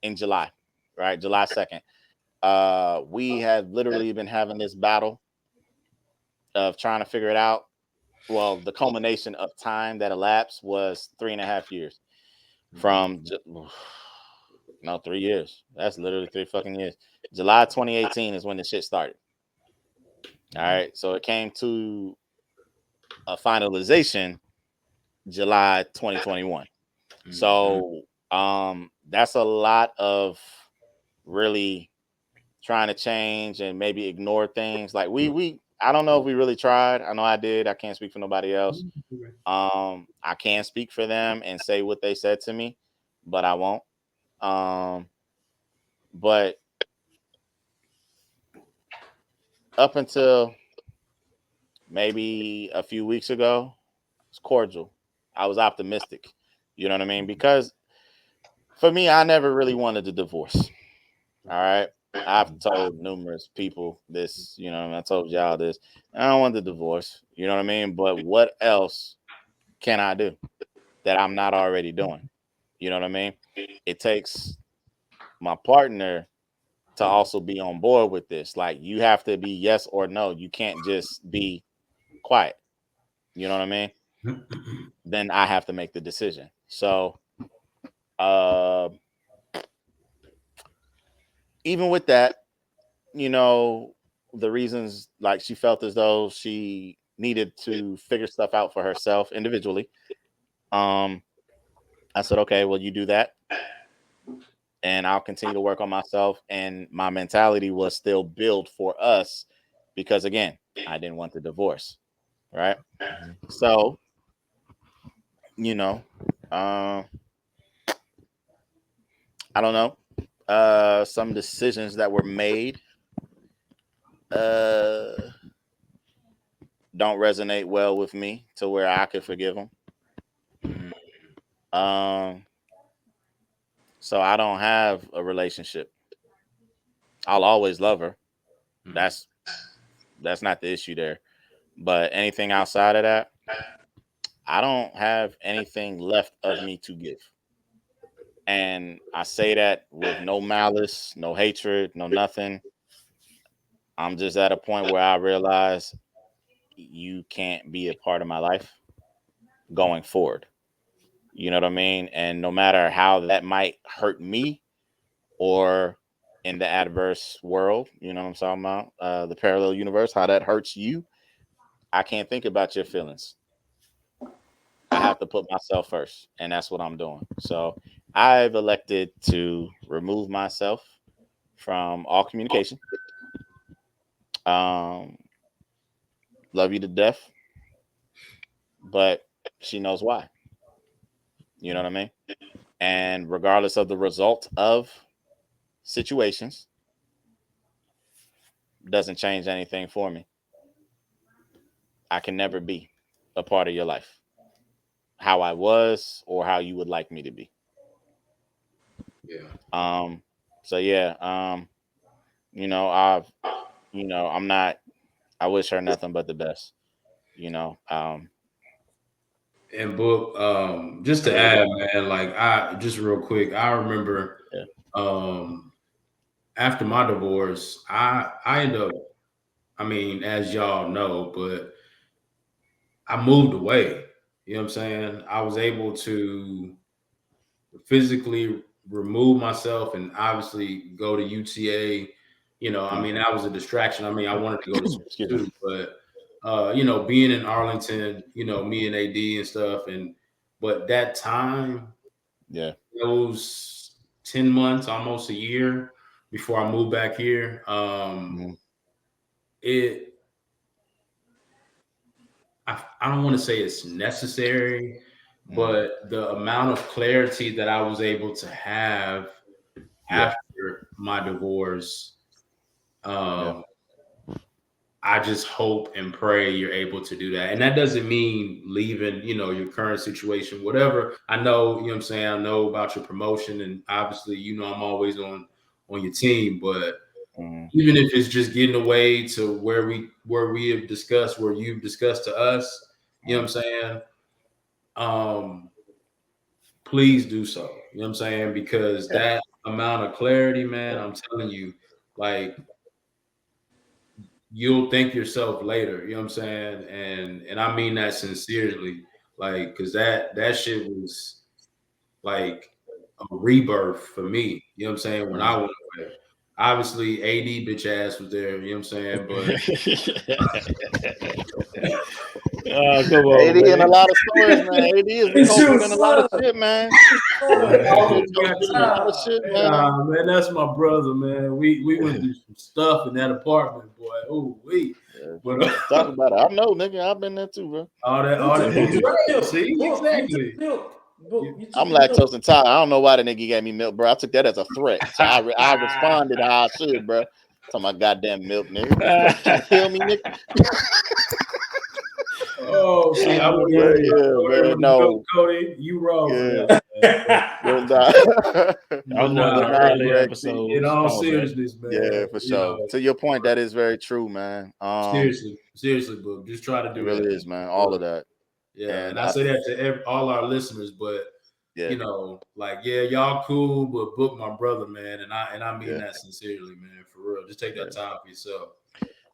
in July, right? July 2nd. We had literally been having this battle of trying to figure it out. Well, the culmination of time that elapsed was 3.5 years. From 3 years. That's literally 3 fucking years. July 2018 is when the shit started. All right. So it came to a finalization July 2021. So that's a lot of really trying to change and maybe ignore things. Like we I don't know if we really tried. I know I did. I can't speak for nobody else. I can speak for them and say what they said to me, but I won't. But up until maybe a few weeks ago, it's cordial. I was optimistic. You know what I mean? Because for me, I never really wanted a divorce. All right. I've told numerous people this, you know, I told y'all this. I don't want the divorce. You know what I mean? But what else can I do that I'm not already doing? You know what I mean? It takes my partner to also be on board with this. Like, you have to be yes or no. You can't just be quiet. You know what I mean? Then I have to make the decision. So, even with that, you know, the reasons, like, she felt as though she needed to figure stuff out for herself individually. I said, okay, well, you do that, and I'll continue to work on myself. And my mentality was still build for us, because again, I didn't want the divorce, right? So, you know, I don't know. Some decisions that were made don't resonate well with me to where I could forgive them. So I don't have a relationship. I'll always love her. That's not the issue there. But anything outside of that, I don't have anything left of me to give. And I say that with no malice, no hatred, no nothing. I'm just at a point where I realize you can't be a part of my life going forward. You know what I mean? And no matter how that might hurt me, or in the adverse world, you know what I'm talking about? The parallel universe, how that hurts you. I can't think about your feelings. I have to put myself first, and that's what I'm doing. So I've elected to remove myself from all communication. Love you to death, but she knows why. You know what I mean? And regardless of the result of situations, doesn't change anything for me. I can never be a part of your life, how I was or how you would like me to be. Yeah. So yeah, you know, I'm not, I wish her nothing but the best, you know. And book, just to add, man, like I just real quick, I remember after my divorce, I ended up, I mean, as y'all know, but I moved away. You know what I'm saying? I was able to physically remove myself and obviously go to UTA. You know, I mean, that was a distraction. I mean, I wanted to go to school too, but you know, being in Arlington, you know, me and AD and stuff, but that time, those 10 months, almost a year before I moved back here, I don't want to say it's necessary, but the amount of clarity that I was able to have after my divorce, I just hope and pray you're able to do that. And that doesn't mean leaving, you know, your current situation, whatever. I know, you know what I'm saying? I know about your promotion, and obviously, you know, I'm always on your team, but even if it's just getting away to where we have discussed, where you've discussed to us, you know what I'm saying? Please do so. You know what I'm saying? Because that amount of clarity, man, I'm telling you, like, you'll thank yourself later. You know what I'm saying? And I mean that sincerely. Like, cause that shit was like a rebirth for me. You know what I'm saying? When I went away. Obviously, AD bitch ass was there, you know what I'm saying? But come on, AD in a lot of stories, man. AD is the culprit in a lot of shit, man. Man, that's my brother, man. We went through some stuff in that apartment, boy. Oh, But Talk about it. I know, nigga. I've been there too, bro. all that. See, exactly. I'm lactose intolerant. I don't know why the nigga gave me milk, bro. I took that as a threat, so I responded how I should, bro. Talking about goddamn milk, nigga. What, you trying to kill me, nigga? Oh, see, I would man. No, Cody, you wrong for yeah. that. That was one of the early episodes. In all seriousness, man. Yeah, for sure. To your point, that is very true, man. Seriously, Book. Just try to do it really that. is, man. All of that. Yeah, and I say that to all our listeners, but you know, like, yeah, y'all cool, but Book my brother, man, and I mean that sincerely, man, for real. Just take that time for yourself.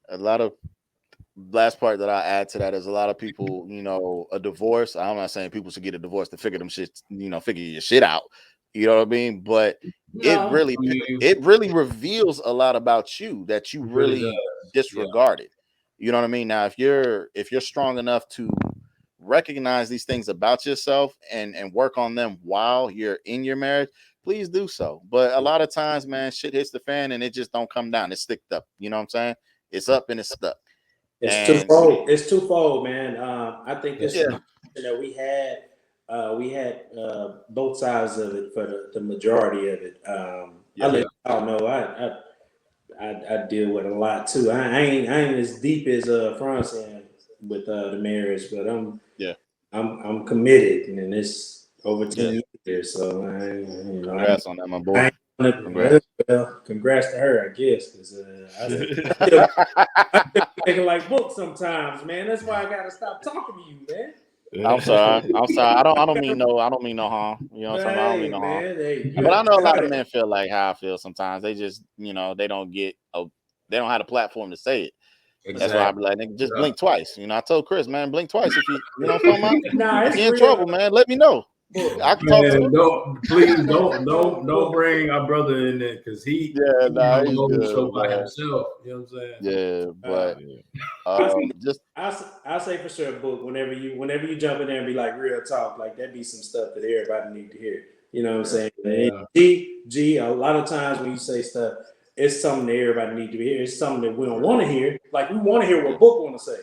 A lot of last part that I add to that is a lot of people, you know, a divorce. I'm not saying people should get a divorce to figure your shit out. You know what I mean? But it really reveals a lot about you that you really disregarded. You know what I mean? Now, if you're strong enough to recognize these things about yourself and work on them while you're in your marriage, please do so. But a lot of times, man, shit hits the fan and it just don't come down. It's sticked up. You know what I'm saying? It's up and it's stuck. It's twofold, man. I think this is that we had both sides of it for the majority of it. I let y'all know I deal with a lot too. I ain't as deep as France with the marriage, but I'm committed, and it's over 10 years. So congrats on that, my boy. Congrats to her, I guess, because I feel thinking like books sometimes, man. That's why I gotta stop talking to you, man. I'm sorry. I don't mean no harm. You know what I'm saying? I don't mean no harm. But I know a lot of men feel like how I feel sometimes. They just, you know, they don't have a platform to say it. Exactly. That's why I be like, nigga, just blink twice. You know, I told Chris, man, blink twice if you know what I'm talking about. If you're in trouble, man, let me know. I can talk to him. Don't bring our brother in there because he's good, by himself. You know what I'm saying? Yeah, but I'll say for sure, Book, whenever you jump in there and be like real talk, like that be some stuff that everybody need to hear. You know what I'm saying? G, a lot of times when you say stuff, it's something that everybody need to hear. It's something that we don't want to hear. Like we want to hear what Book want to say.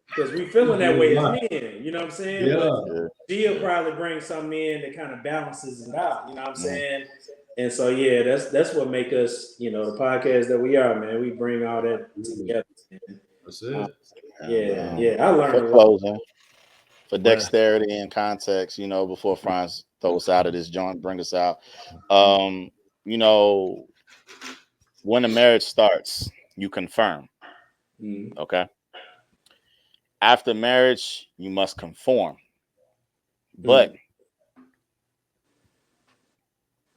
Because we feeling that way as men, you know what I'm saying? Yeah. But G'll probably bring something in that kind of balances it out, you know what I'm saying? And so that's what make us, you know, the podcast that we are, man. We bring all that together. Man. That's it. I learned for closing, for dexterity and context, you know, before Franz throw us out of this joint, bring us out. You know, when a marriage starts, you confirm. Okay. After marriage, you must conform. But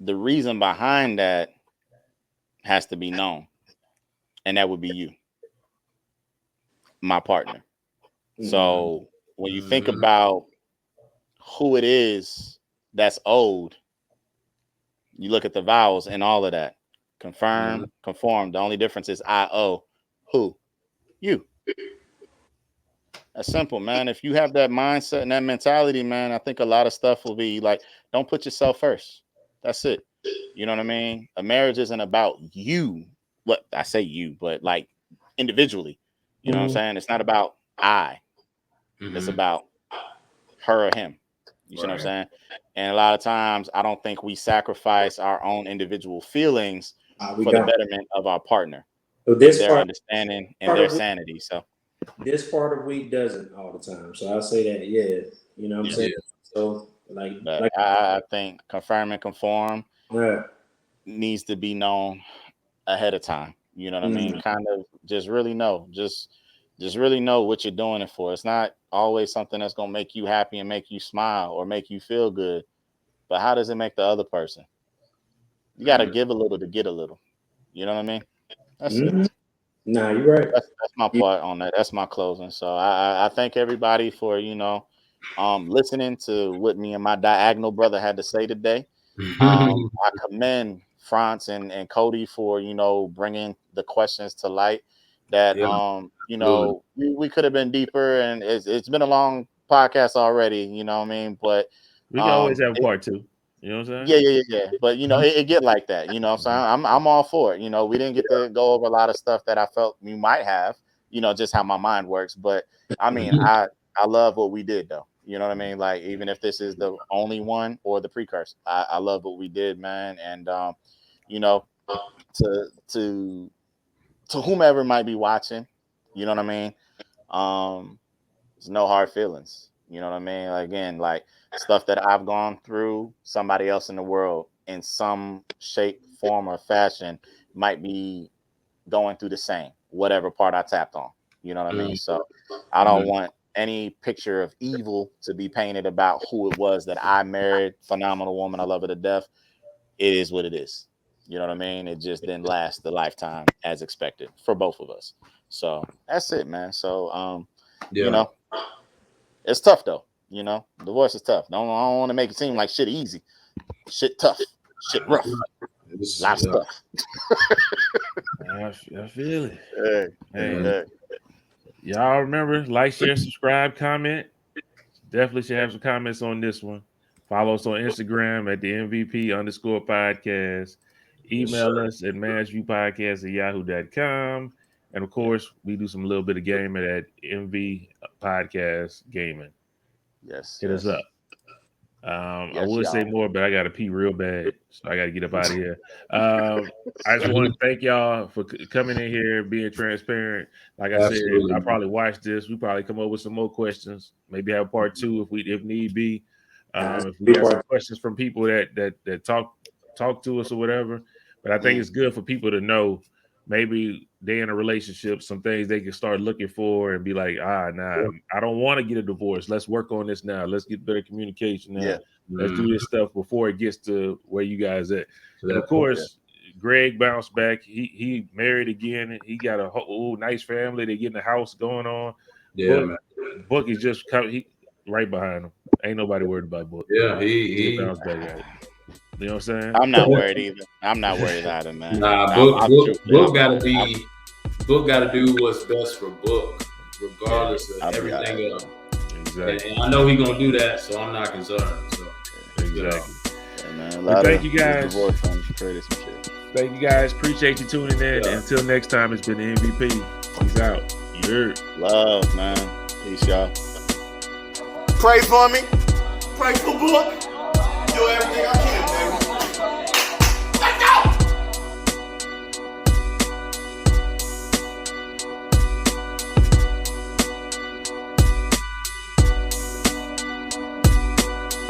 the reason behind that has to be known. And that would be you, my partner. So when you think about who it is that's owed, you look at the vowels and all of that. Confirm, conform. The only difference is I owe who? You. That's simple, man. If you have that mindset and that mentality, man, I think a lot of stuff will be like, don't put yourself first. That's it. You know what I mean? A marriage isn't about you. What I say you, but like individually. You know what I'm saying? It's not about I. It's about her or him. You see what I'm saying? And a lot of times I don't think we sacrifice our own individual feelings for the betterment of our partner. So their understanding and their sanity. So this part of week doesn't all the time. So I'll say that, you know what I'm saying? So I think confirm and conform needs to be known ahead of time. You know what I mean? Kind of just really know. Just really know what you're doing it for. It's not always something that's gonna make you happy and make you smile or make you feel good. But how does it make the other person? You gotta give a little to get a little. You know what I mean? That's it. Nah, you're right. That's my part on that. That's my closing. So I thank everybody for, you know, listening to what me and my diagonal brother had to say today. I commend Franz and Cody for, you know, bringing the questions to light that, you know, we could have been deeper, and it's been a long podcast already, you know what I mean? But we can always have part two. You know what I'm saying? Yeah. But you know, it get like that. You know what I'm saying? I'm all for it. You know, we didn't get to go over a lot of stuff that I felt we might have, just how my mind works. But I mean, I love what we did though. You know what I mean? Like, even if this is the only one or the precursor, I love what we did, man. And to whomever might be watching, you know what I mean? There's no hard feelings. You know what I mean? Like, again, like stuff that I've gone through, somebody else in the world in some shape, form, or fashion might be going through the same, whatever part I tapped on. You know what I mean? So I don't want any picture of evil to be painted about who it was that I married. Phenomenal woman. I love her to death. It is what it is. You know what I mean? It just didn't last the lifetime as expected for both of us. So that's it, man. So, it's tough though. Divorce is tough. I don't want to make it seem like shit easy. Shit tough. Shit rough. Lot of stuff. I feel it. Hey. Y'all remember, like, share, subscribe, comment. Definitely should have some comments on this one. Follow us on Instagram at the MVP_podcast. Email us at MashViewPodcast@yahoo.com. And of course, we do some little bit of gaming at MVPODCASTGAMING. Yes. Hit us up. I would say more, but I got to pee real bad, so I got to get up out of here. I just want to thank y'all for coming in here, being transparent. Like I said, I probably watch this. We probably come up with some more questions. Maybe have part 2 if need be. If we got some questions from people that talk to us or whatever. But I think it's good for people to know. Maybe they in a relationship, some things they can start looking for and be like, I don't want to get a divorce. Let's work on this now. Let's get better communication now. Yeah. Let's do this stuff before it gets to where you guys at. And of course, Greg bounced back. He married again. He got a whole nice family. They getting a house going on. Yeah, Book is just he right behind him. Ain't nobody worried about Book. Yeah, he bounced back at it. You know what I'm saying? I'm not worried either. I'm not worried either, man. Nah, Book gotta do what's best for Book, regardless of everything else. Exactly. And I know he's gonna do that, so I'm not concerned. So exactly. Yeah, man. Thank you guys. Thank you guys. Appreciate you tuning in. Yeah. Until next time, it's been the MVP. Peace out. Love, man. Peace, y'all. Pray for me. Pray for Book. Do everything I can, man.